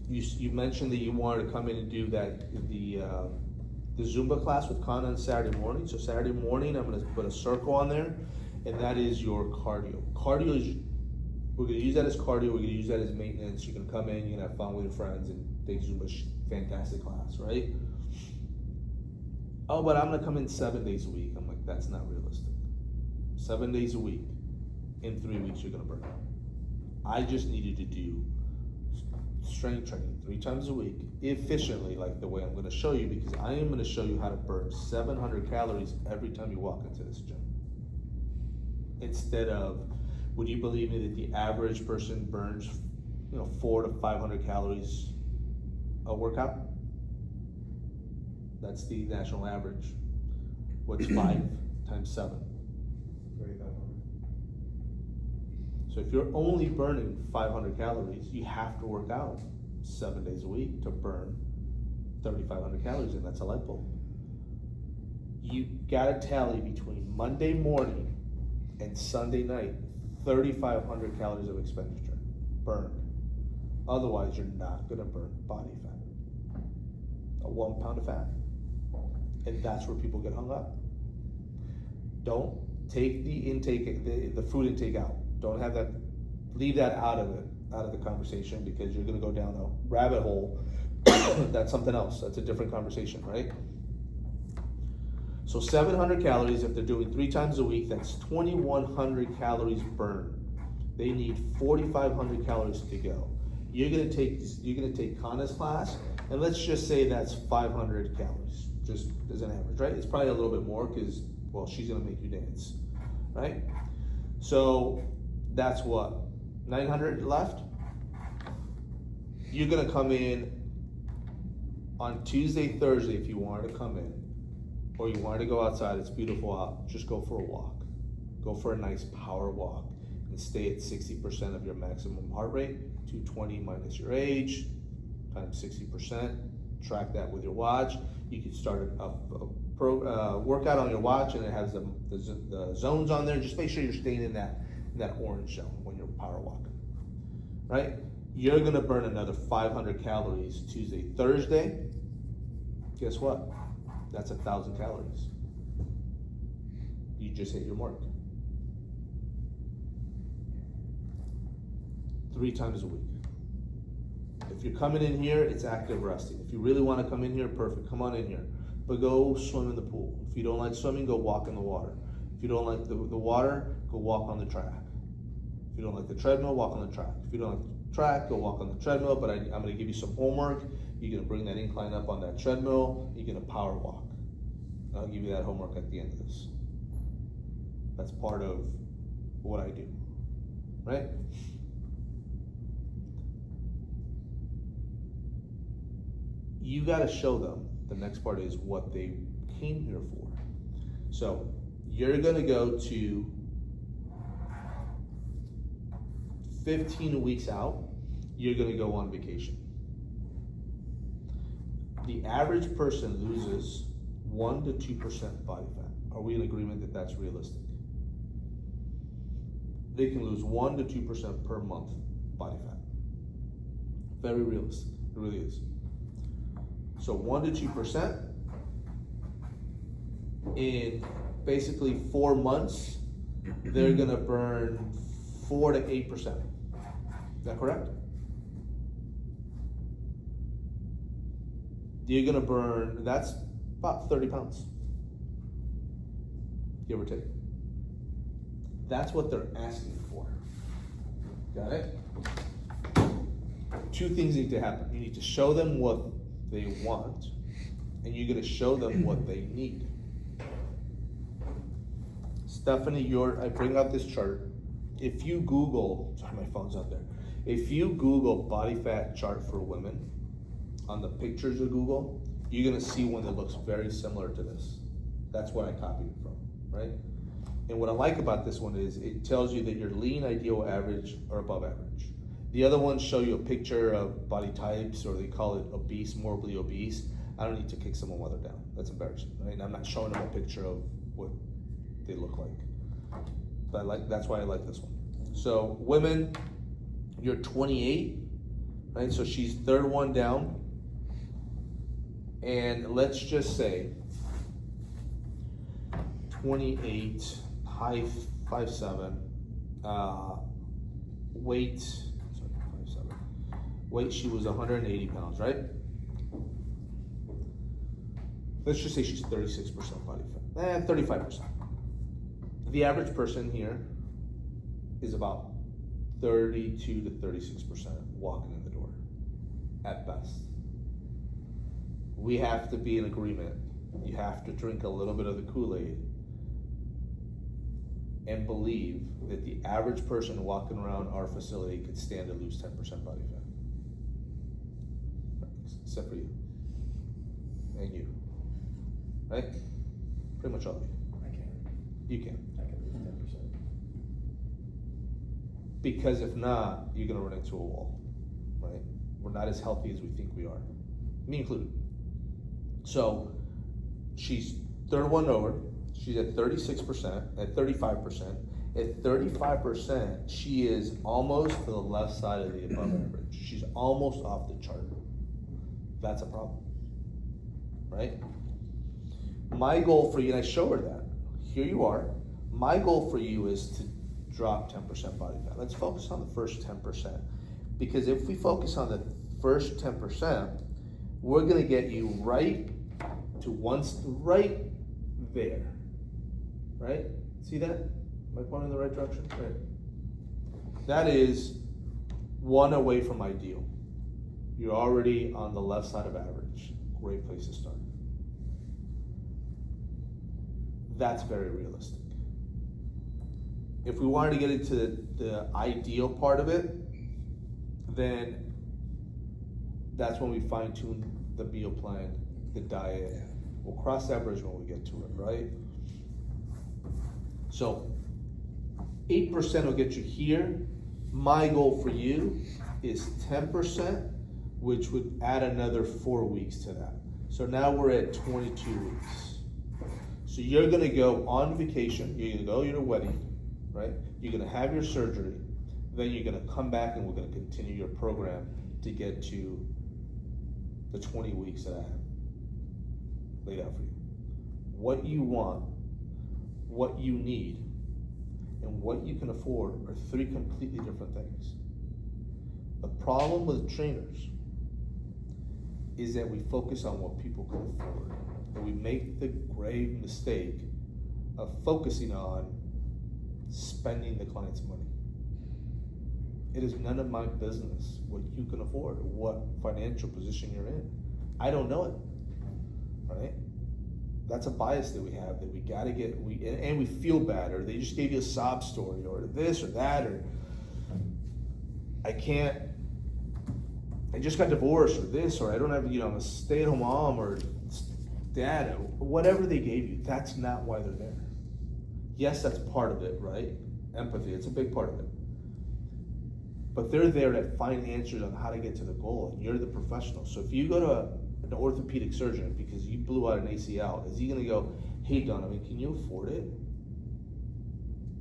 You mentioned that you wanted to come in and do the Zumba class with Kana on Saturday morning. So Saturday morning, I'm going to put a circle on there, and that is your cardio. Cardio is, we're going to use that as cardio. We're going to use that as maintenance. You're going to come in, you're going to have fun with your friends, and take Zumba. Fantastic class, right? Oh, but I'm going to come in 7 days a week. I'm like, that's not realistic. 7 days a week. In 3 weeks, you're going to burn out. I just needed to do strength training 3 times a week efficiently, like the way I'm going to show you, because I am going to show you how to burn 700 calories every time you walk into this gym. Instead of, would you believe me that the average person burns 400 to 500 calories a workout? That's the national average. What's 5 times 7? 3,500. So if you're only burning 500 calories, you have to work out 7 days a week to burn 3,500 calories, and that's a light bulb. You gotta tally between Monday morning and Sunday night, 3,500 calories of expenditure burned. Otherwise, you're not gonna burn body fat. 1 pound of fat. And that's where people get hung up. Don't take the intake, the food intake out. Don't have that, leave that out of the conversation, because you're gonna go down a rabbit hole. That's something else. That's a different conversation, right? So 700 calories, if they're doing 3 times a week, that's 2,100 calories burned. They need 4,500 calories to go. You're gonna take Kana's class, and let's just say that's 500 calories, just as an average, right? It's probably a little bit more because, well, she's gonna make you dance, right? So that's what, 900 left? You're gonna come in on Tuesday, Thursday if you wanted to come in, or you wanted to go outside, it's beautiful out, just go for a walk. Go for a nice power walk and stay at 60% of your maximum heart rate, 220 minus your age, times 60%. Track that with your watch. You can start a workout on your watch, and it has the zones on there. Just make sure you're staying in that orange zone when you're power walking, right? You're gonna burn another 500 calories Tuesday, Thursday. Guess what? That's 1,000 calories. You just hit your mark. 3 times a week. If you're coming in here, it's active resting. If you really want to come in here, perfect, come on in here. But go swim in the pool. If you don't like swimming, go walk in the water. If you don't like the water, go walk on the track. If you don't like the treadmill, walk on the track. If you don't like the track, go walk on the treadmill, but I'm going to give you some homework. You're going to bring that incline up on that treadmill. You're going to power walk. I'll give you that homework at the end of this. That's part of what I do, right? You got to show them, the next part is what they came here for. So you're going to go to 15 weeks out, you're going to go on vacation. The average person loses 1 to 2% body fat. Are we in agreement that that's realistic? They can lose 1 to 2% per month body fat. Very realistic, it really is. So 1 to 2% in basically 4 months, they're gonna burn 4 to 8%. Is that correct? You're gonna burn, that's about 30 pounds, give or take. That's what they're asking for. Got it? Two things need to happen. You need to show them what they want, and you're gonna show them what they need. Stephanie, I bring out this chart. If you Google, sorry, my phone's out there. If you Google body fat chart for women, on the pictures of Google, you're gonna see one that looks very similar to this. That's what I copied it from, right? And what I like about this one is it tells you that your lean, ideal, average, or above average. The other ones show you a picture of body types, or they call it obese, morbidly obese. I don't need to kick someone while they're down. That's embarrassing, right? And I'm not showing them a picture of what they look like. But that's why I like this one. So women, you're 28, right? So she's third one down. And let's just say 28, height 5'7", weight, sorry, 5'7", weight, she was 180 pounds, right? Let's just say she's 36% body fat, 35%. The average person here is about 32 to 36% walking in the door, at best. We have to be in agreement. You have to drink a little bit of the Kool-Aid and believe that the average person walking around our facility could stand to lose 10% body fat. Except for you. And you. Right? Pretty much all of you. I can. You can. I can lose 10%. Because if not, you're gonna run into a wall, right? We're not as healthy as we think we are. Me included. So she's third one over. She's at 36%, at 35%. At 35%, she is almost to the left side of the above average. She's almost off the chart. That's a problem, right? My goal for you, and I show her that. Here you are. My goal for you is to drop 10% body fat. Let's focus on the first 10%. Because if we focus on the first 10%, we're gonna get you right there, right? See that? Am I pointing in the right direction? Right. That is one away from ideal. You're already on the left side of average. Great place to start. That's very realistic. If we wanted to get into the ideal part of it, then that's when we fine tune the meal plan, the diet. Yeah. We'll cross that bridge when we get to it, right? So 8% will get you here. My goal for you is 10%, which would add another 4 weeks to that. So now we're at 22 weeks. So you're gonna go on vacation, you're gonna go to your wedding, right? You're gonna have your surgery, then you're gonna come back and we're gonna continue your program to get to the 20 weeks that I have laid out for you. What you want, what you need, and what you can afford are three completely different things. The problem with trainers is that we focus on what people can afford, and we make the grave mistake of focusing on spending the client's money. It is none of my business what you can afford or what financial position you're in. I don't know it, right? That's a bias that we have, that we gotta get, and we feel bad, or they just gave you a sob story, or this or that, or I just got divorced, or this, or I don't have, I'm a stay-at-home mom, or dad, or whatever they gave you. That's not why they're there. Yes, that's part of it, right? Empathy, it's a big part of it. But they're there to find answers on how to get to the goal, and you're the professional. So if you go to a an orthopedic surgeon because you blew out an ACL, is he gonna go, hey Donovan, can you afford it?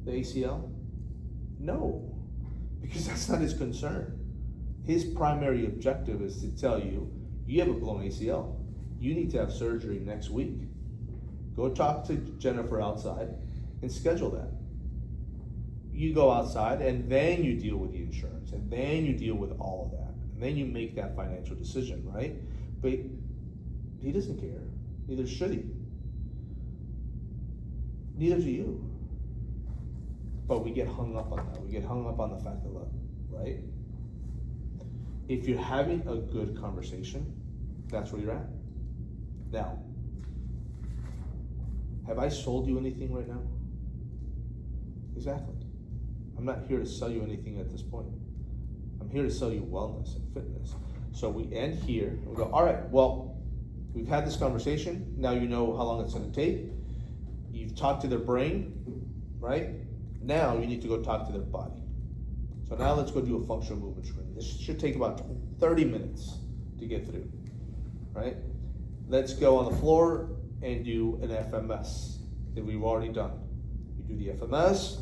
The ACL? No, because that's not his concern. His primary objective is to tell you, you have a blown ACL. You need to have surgery next week. Go talk to Jennifer outside and schedule that. You go outside and then you deal with the insurance and then you deal with all of that. And then you make that financial decision, right? But he doesn't care. Neither should he. Neither do you. But we get hung up on that. We get hung up on the fact that, look, right? If you're having a good conversation, that's where you're at. Now, have I sold you anything right now? Exactly. I'm not here to sell you anything at this point. I'm here to sell you wellness and fitness. So we end here and we go, all right, well, we've had this conversation. Now you know how long it's gonna take. You've talked to their brain, right? Now you need to go talk to their body. So now let's go do a functional movement screen. This should take about 30 minutes to get through, right? Let's go on the floor and do an FMS that we've already done. You do the FMS,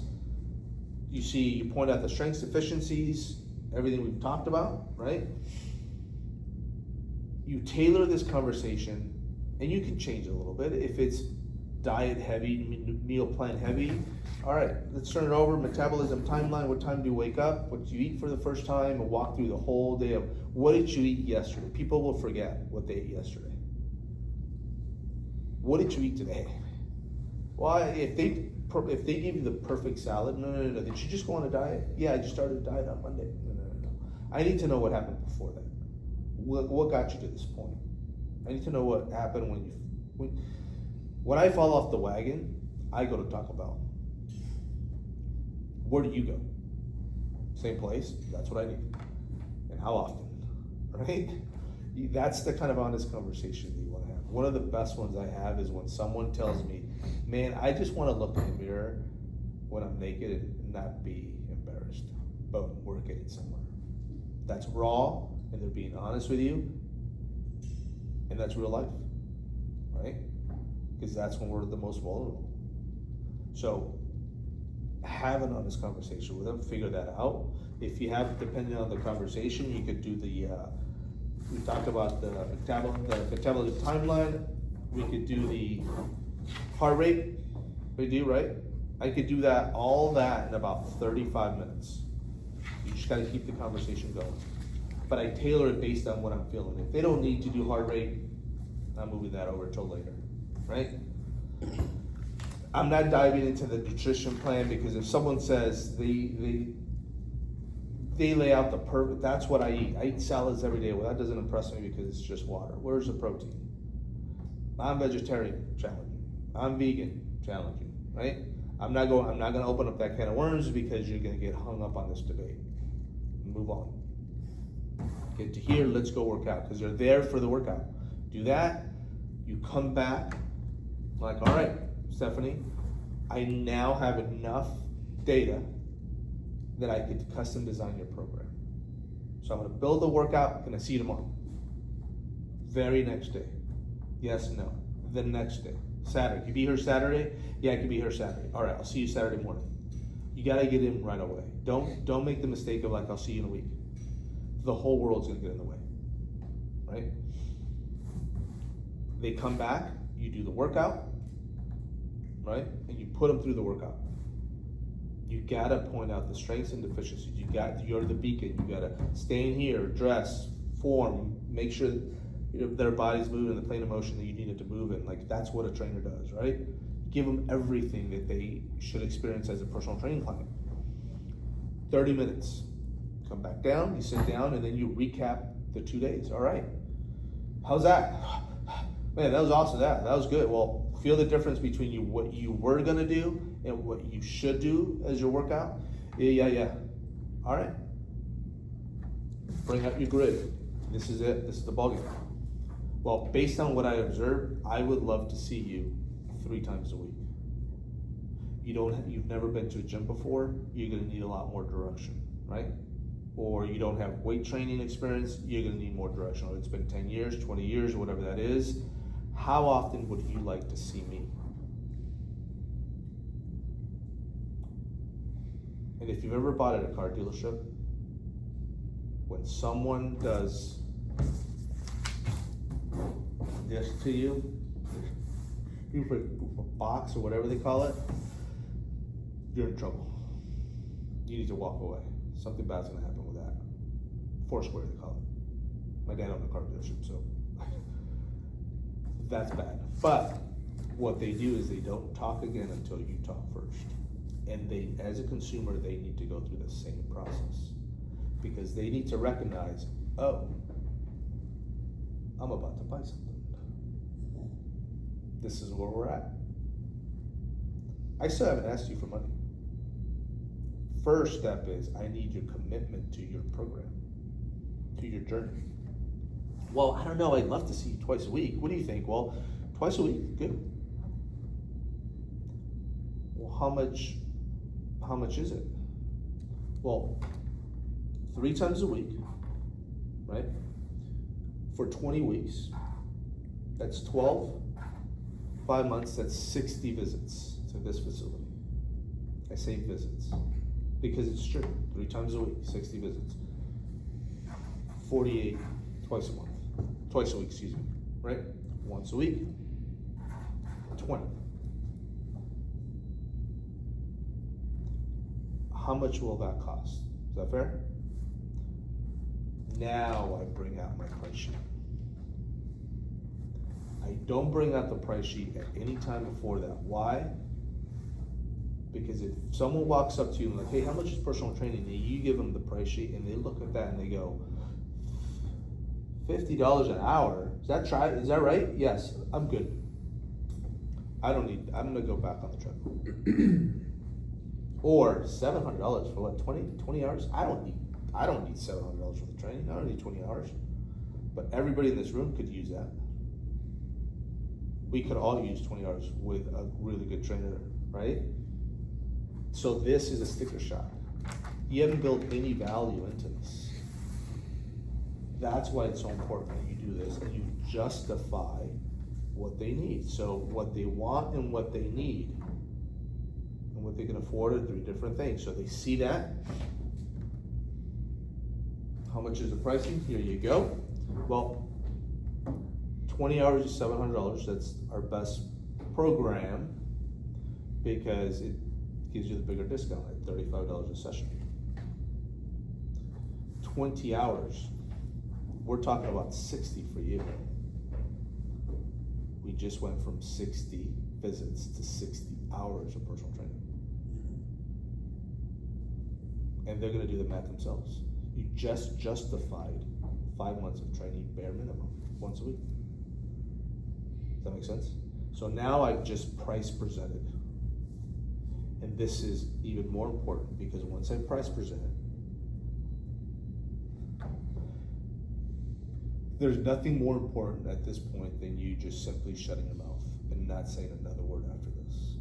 you point out the strengths, deficiencies, everything we've talked about, right? You tailor this conversation, and you can change it a little bit. If it's diet heavy, meal plan heavy, all right, let's turn it over. Metabolism timeline, what time do you wake up? What did you eat for the first time? And walk through the whole day of what did you eat yesterday? People will forget what they ate yesterday. What did you eat today? Well, if they give you the perfect salad, no. Did you just go on a diet? Yeah, I just started a diet on Monday. No. I need to know what happened before that. What got you to this point? I need to know what happened when I fall off the wagon. I go to Taco Bell. Where do you go? Same place. That's what I need. And how often? Right? That's the kind of honest conversation that you want to have. One of the best ones I have is when someone tells me, man, I just want to look in the mirror when I'm naked and not be embarrassed. Boom, we're getting somewhere. That's raw, and they're being honest with you, and that's real life, right? Because that's when we're the most vulnerable. So have an honest conversation with them, figure that out. If you have, depending on the conversation, you could do the, we talked about the metabolism timeline, we could do the heart rate, we do, right? I could do that, all that in about 35 minutes. You just gotta keep the conversation going. But I tailor it based on what I'm feeling. If they don't need to do heart rate, I'm moving that over till later, right? I'm not diving into the nutrition plan because if someone says they lay out the perfect, that's what I eat. I eat salads every day. Well, that doesn't impress me because it's just water. Where's the protein? I'm vegetarian, challenging. I'm vegan, challenging, right? I'm not gonna open up that can of worms because you're gonna get hung up on this debate. Move on. Get to here, let's go work out, because they're there for the workout. Do that, you come back, like, all right, Stephanie, I now have enough data that I could custom design your program. So I'm gonna build the workout, and I see you tomorrow. Very next day. Yes, no. The next day. Saturday. Can you be here Saturday? Yeah, I can be here Saturday. All right, I'll see you Saturday morning. You gotta get in right away. Don't make the mistake of like, I'll see you in a week. The whole world's gonna get in the way, right? They come back, you do the workout, right? And you put them through the workout. You gotta point out the strengths and deficiencies. You're the beacon. You gotta stay in here, dress, form, make sure that their body's moving in the plane of motion that you need it to move in. Like that's what a trainer does, right? Give them everything that they should experience as a personal training client. 30 minutes. Come back down, you sit down, and then you recap the 2 days. All right. How's that? Man, that was awesome. That was good. Well, feel the difference between what you were gonna do and what you should do as your workout. Yeah. All right. Bring out your grid. This is it. This is the ballgame. Well, based on what I observed, I would love to see you 3 times a week. You've never been to a gym before. You're gonna need a lot more direction, right? or you don't have weight training experience, you're gonna need more directional. It's been 10 years, 20 years, whatever that is. How often would you like to see me? And if you've ever bought at a car dealership, when someone does this to you, stupid box or whatever they call it, you're in trouble. You need to walk away. Something bad's gonna happen with that. Foursquare, they call it. My dad owned a car dealership, so that's bad. But what they do is they don't talk again until you talk first. And they, as a consumer, they need to go through the same process. Because they need to recognize, oh, I'm about to buy something. This is where we're at. I still haven't asked you for money. First step is I need your commitment to your program, to your journey. Well, I don't know, I'd love to see you twice a week. What do you think? Well, twice a week, good. Well, how much is it? Well, 3 times a week, right? For 20 weeks, that's 12, 5 months, that's 60 visits to this facility. I say visits, because it's true, 3 times a week, 60 visits. 48 twice a week, excuse me, right? Once a week, 20. How much will that cost? Is that fair? Now I bring out my price sheet. I don't bring out the price sheet at any time before that. Why? Because if someone walks up to you and like, hey, how much is personal training? And you give them the price sheet and they look at that and they go, $50 an hour? Is that right? Yes, I'm good. I'm gonna go back on the treadmill. Or $700 for what, 20 hours? I don't need $700 for the training. I don't need 20 hours. But everybody in this room could use that. We could all use 20 hours with a really good trainer, right? So this is a sticker shock. You haven't built any value into this. That's why it's so important that you do this and you justify what they need. So what they want and what they need and what they can afford are 3 different things. So they see that. How much is the pricing? Here you go. Well, 20 hours is $700. That's our best program because it gives you the bigger discount at $35 a session. 20 hours. We're talking about 60 for you. We just went from 60 visits to 60 hours of personal training. And they're gonna do the math themselves. You just justified 5 months of training, bare minimum, once a week. Does that make sense? So now I've just price presented. And this is even more important because once I price presented, there's nothing more important at this point than you just simply shutting your mouth and not saying another word after this.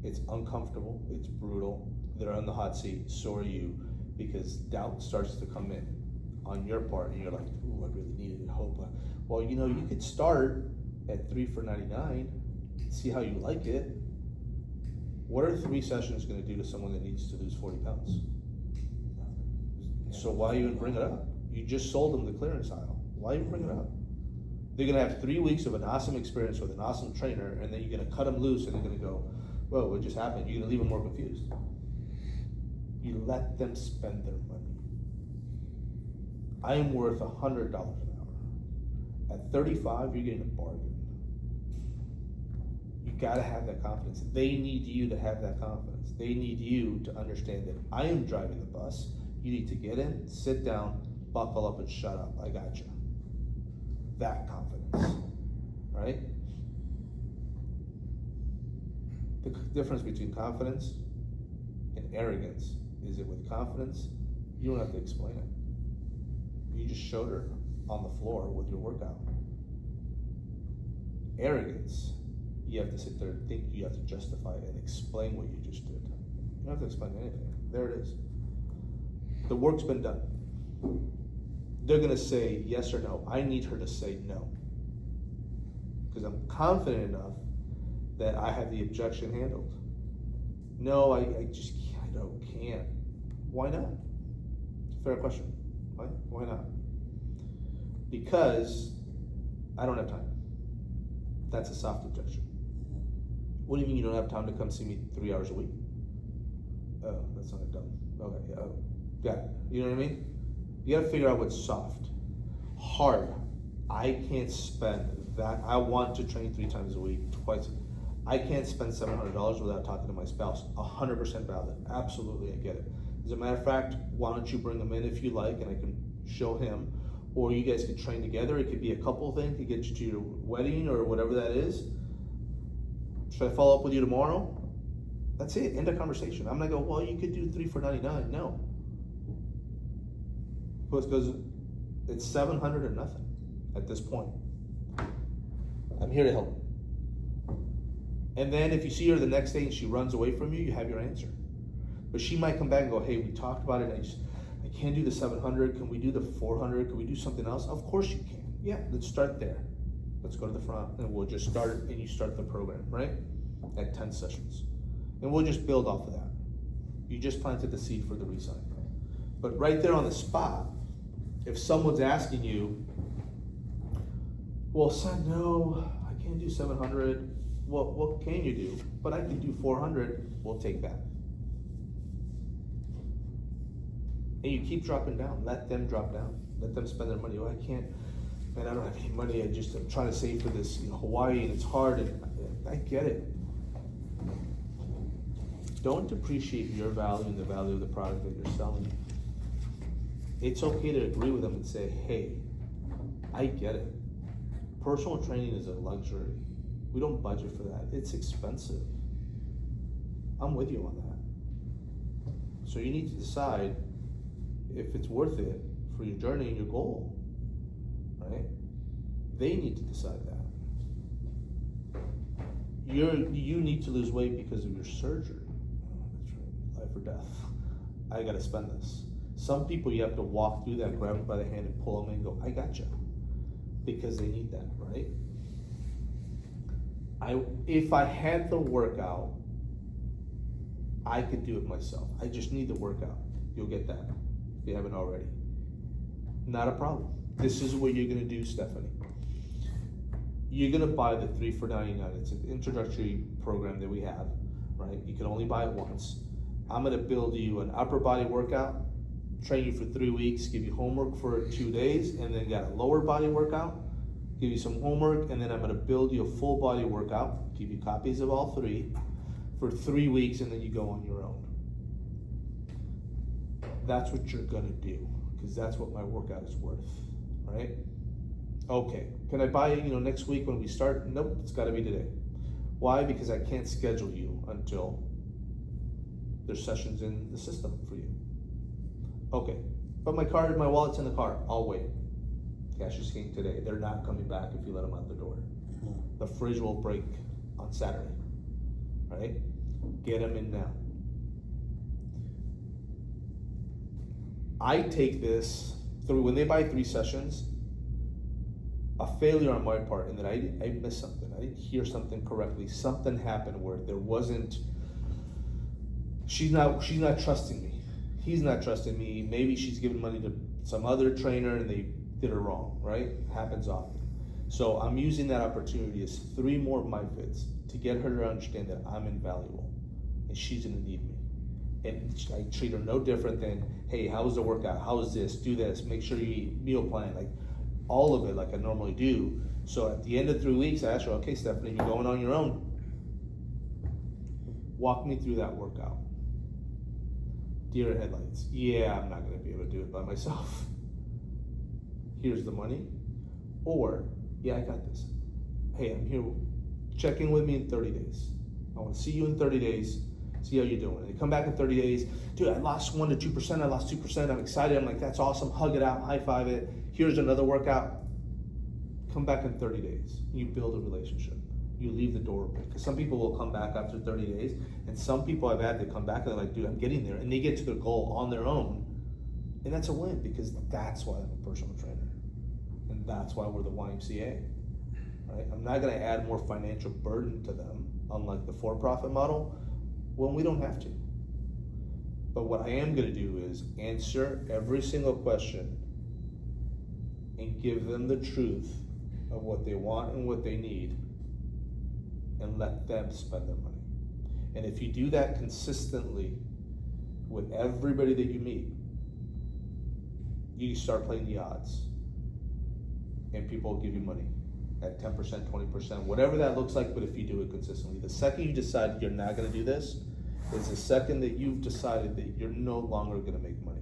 It's uncomfortable, it's brutal, they're on the hot seat, so are you, because doubt starts to come in on your part and you're like, ooh, I really needed it, hope. Well, you know, you could start at 3 for $99, see how you like it. What are 3 sessions gonna do to someone that needs to lose 40 pounds? So why even bring it up? You just sold them the clearance aisle. Why even bring it up? They're gonna have 3 weeks of an awesome experience with an awesome trainer, and then you're gonna cut them loose and they're gonna go, whoa, what just happened? You're gonna leave them more confused. You let them spend their money. I am worth $100 an hour. At 35, you're getting a bargain. You gotta have that confidence. They need you to have that confidence. They need you to understand that I am driving the bus. You need to get in, sit down, buckle up and shut up. I got you. That confidence, right? The difference between confidence and arrogance is that with confidence, you don't have to explain it. You just showed her on the floor with your workout. Arrogance, you have to sit there and think, you have to justify and explain what you just did. You don't have to explain anything. There it is. The work's been done. they're gonna say yes or no. I need her to say no. Because I'm confident enough that I have the objection handled. No, I just can't. Why not? It's a fair question. Why not? Because I don't have time. That's a soft objection. What do you mean you don't have time to come see me 3 hours a week? Oh, that's not dumb. Okay, yeah, got it. You know what I mean? You gotta figure out what's soft. Hard. I can't spend that. I want to train 3 times a week, twice. I can't spend $700 without talking to my spouse. 100% valid. Absolutely, I get it. As a matter of fact, why don't you bring him in if you like, and I can show him, or you guys could train together. It could be a couple thing to get you to your wedding or whatever that is. Should I follow up with you tomorrow? That's it. End of conversation. I'm not going, well, you could do 3 for $99. No. Because it's 700 or nothing at this point. I'm here to help. And then if you see her the next day and she runs away from you, you have your answer. But she might come back and go, hey, we talked about it. I can't do the 700. Can we do the 400? Can we do something else? Of course you can. Yeah, let's start there. Let's go to the front and we'll just start, and you start the program, right? At 10 sessions. And we'll just build off of that. You just planted the seed for the resign. But right there on the spot, if someone's asking you, well, son, no, I can't do 700. Well, what can you do? But I can do 400. We'll take that. And you keep dropping down. Let them drop down. Let them spend their money. Oh, I can't. Man, I don't have any money. I'm trying to save for this, Hawaii, and it's hard. And I get it. Don't depreciate your value and the value of the product that you're selling. It's okay to agree with them and say, hey, I get it. Personal training is a luxury. We don't budget for that. It's expensive. I'm with you on that. So you need to decide if it's worth it for your journey and your goal, right? They need to decide that. You need to lose weight because of your surgery. That's right. Life or death. I gotta spend this. Some people you have to walk through that, grab them by the hand and pull them in and go, I gotcha. Because they need that, right? If I had the workout, I could do it myself. I just need the workout. You'll get that if you haven't already. Not a problem. This is what you're gonna do, Stephanie. You're gonna buy the 3 for $99. It's an introductory program that we have, right? You can only buy it once. I'm gonna build you an upper body workout, train you for 3 weeks, give you homework for 2 days, and then got a lower body workout, give you some homework, and then I'm gonna build you a full body workout, give you copies of all 3 for 3 weeks, and then you go on your own. That's what you're gonna do, because that's what my workout is worth, right? Okay, can I buy it, next week when we start? Nope, it's gotta be today. Why? Because I can't schedule you until there's sessions in the system for you. Okay, but my wallet's in the car. I'll wait. Cash is king today. They're not coming back if you let them out the door. The fridge will break on Saturday, right? Get them in now. I take this through, when they buy 3 sessions, a failure on my part in that I missed something. I didn't hear something correctly. Something happened where there wasn't, she's not trusting me. He's not trusting me. Maybe she's giving money to some other trainer and they did her wrong, right? Happens often. So I'm using that opportunity as 3 more MyFits to get her to understand that I'm invaluable and she's gonna need me. And I treat her no different than, hey, how was the workout? How is this? Do this. Make sure you eat, meal plan, like all of it like I normally do. So at the end of 3 weeks, I ask her, okay, Stephanie, you're going on your own. Walk me through that workout. Deer in headlights. Yeah, I'm not gonna be able to do it by myself. Here's the money. Or, yeah, I got this. Hey, I'm here. Check in with me in 30 days. I wanna see you in 30 days, see how you're doing. And you come back in 30 days, dude, I lost 1 to 2%, I lost 2%, I'm excited. I'm like, that's awesome, hug it out, high five it. Here's another workout. Come back in 30 days. You build a relationship. You leave the door open. Because some people will come back after 30 days, and some people I've had to come back and they're like, dude, I'm getting there. And they get to their goal on their own And that's a win, because that's why I'm a personal trainer. And that's why we're the YMCA, right? I'm not gonna add more financial burden to them, unlike the for-profit model, when we don't have to. But what I am gonna do is answer every single question and give them the truth of what they want and what they need, and let them spend their money. And if you do that consistently with everybody that you meet, you start playing the odds, and people will give you money at 10%, 20%, whatever that looks like, but if you do it consistently. The second you decide you're not gonna do this is the second that you've decided that you're no longer gonna make money.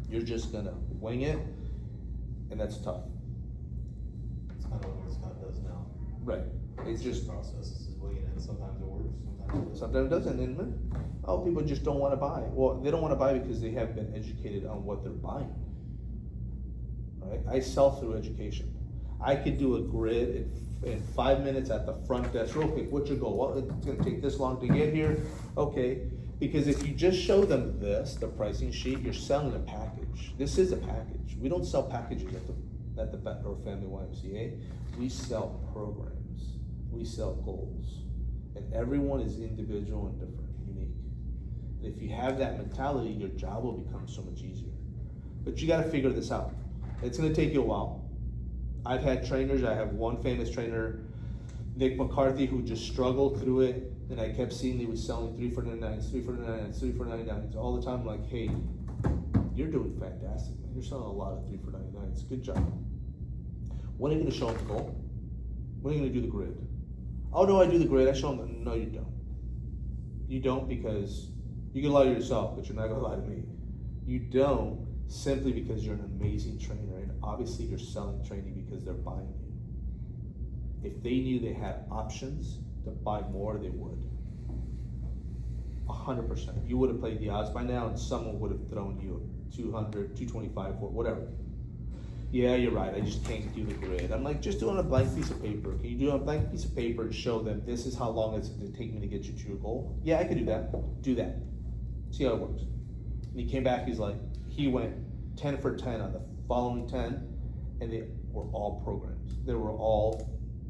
You're just gonna wing it, and that's tough. It's kind of what Scott does now. Right. It's just, Process is winging it. Sometimes it works, sometimes sometimes it doesn't, and people just don't wanna buy. Well, they don't wanna buy because they haven't been educated on what they're buying. Right? I sell through education. I could do a grid in 5 minutes at the front desk, real quick. What's your goal? Well, it's gonna take this long to get here. Okay, because if you just show them this, the pricing sheet, you're selling a package. This is a package. We don't sell packages at the Bettendorf Family YMCA. We sell programs. We sell goals. And everyone is individual and different, unique. And if you have that mentality, your job will become so much easier. But you gotta figure this out. It's gonna take you a while. I've had trainers, I have one famous trainer, Nick McCarthy, who just struggled through it, and I kept seeing he was selling 3 for $99, 3 for $99, 3 for $99 all the time. I'm like, hey, you're doing fantastic, man. You're selling a lot of 3 for $99. Good job. When are you gonna show them the goal? When are you gonna do the grid? Oh no, I do the grid. I show them. No, you don't. You don't, because you can lie to yourself, but you're not gonna lie to me. You don't, simply because you're an amazing trainer, and obviously you're selling training because they're buying you. If they knew they had options to buy more, they would. 100%. You would have played the odds by now, and someone would have thrown you 200, 225, or whatever. Yeah, you're right, I just can't do the grid. I'm like, just do it on a blank piece of paper. Can you do it on a blank piece of paper and show them this is how long it's going to take me to get you to your goal? Yeah, I can do that. Do that. See how it works. And he came back, he went 10 for 10 on the following 10, and they were all programs. They were all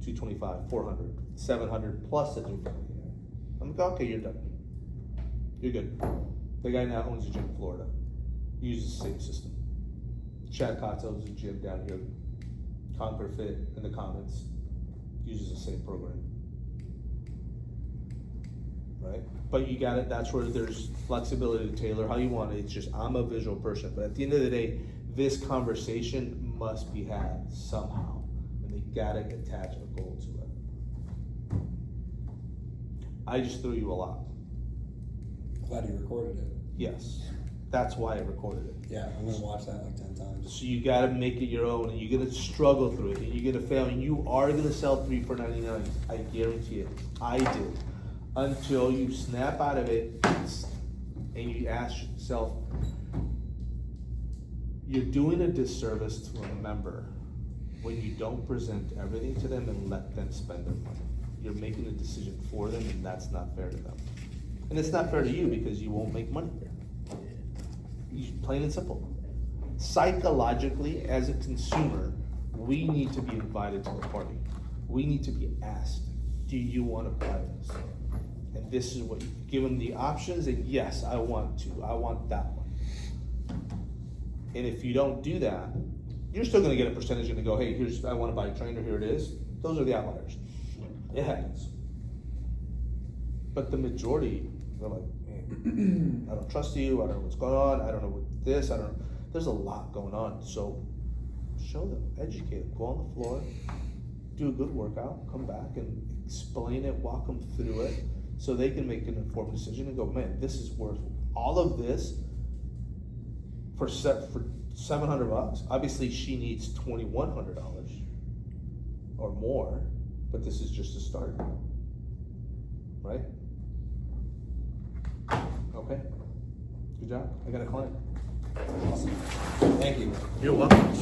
225, 400, 700 plus the 250. I'm like, okay, you're done. You're good. The guy now owns a gym in Florida. He uses the same system. Chad Cotto's a gym down here, Conquer Fit in the Commons, uses the same program. Right? But you got it, that's where there's flexibility to tailor how you want it. It's just, I'm a visual person, but at the end of the day, this conversation must be had somehow, and they gotta attach a goal to it. I just threw you a lot. Glad you recorded it. Yes, that's why I recorded it. Yeah, I'm gonna watch that like 10 times. So you gotta make it your own, and you're gonna struggle through it, and you're gonna fail, and you are gonna sell 3 for $99. I guarantee it. I did. Until you snap out of it and you ask yourself, you're doing a disservice to a member when you don't present everything to them and let them spend their money. You're making a decision for them, and that's not fair to them. And it's not fair to you because you won't make money. Plain and simple. Psychologically, as a consumer, we need to be invited to the party. We need to be asked, do you want to buy this? And this is what you give them the options, and yes, I want that one. And if you don't do that, you're still gonna get a percentage and go, hey, I wanna buy a trainer, here it is. Those are the outliers. It happens. But the majority, they're like, man, I don't trust you, I don't know what's going on, I don't know what this, there's a lot going on. So show them, educate them, go on the floor, do a good workout, come back and explain it, walk them through it, so they can make an informed decision and go, man, this is worth all of this for $700. Obviously she needs $2,100 or more, but this is just a start, right? Okay, good job, I got a client. Awesome. Thank you. You're welcome.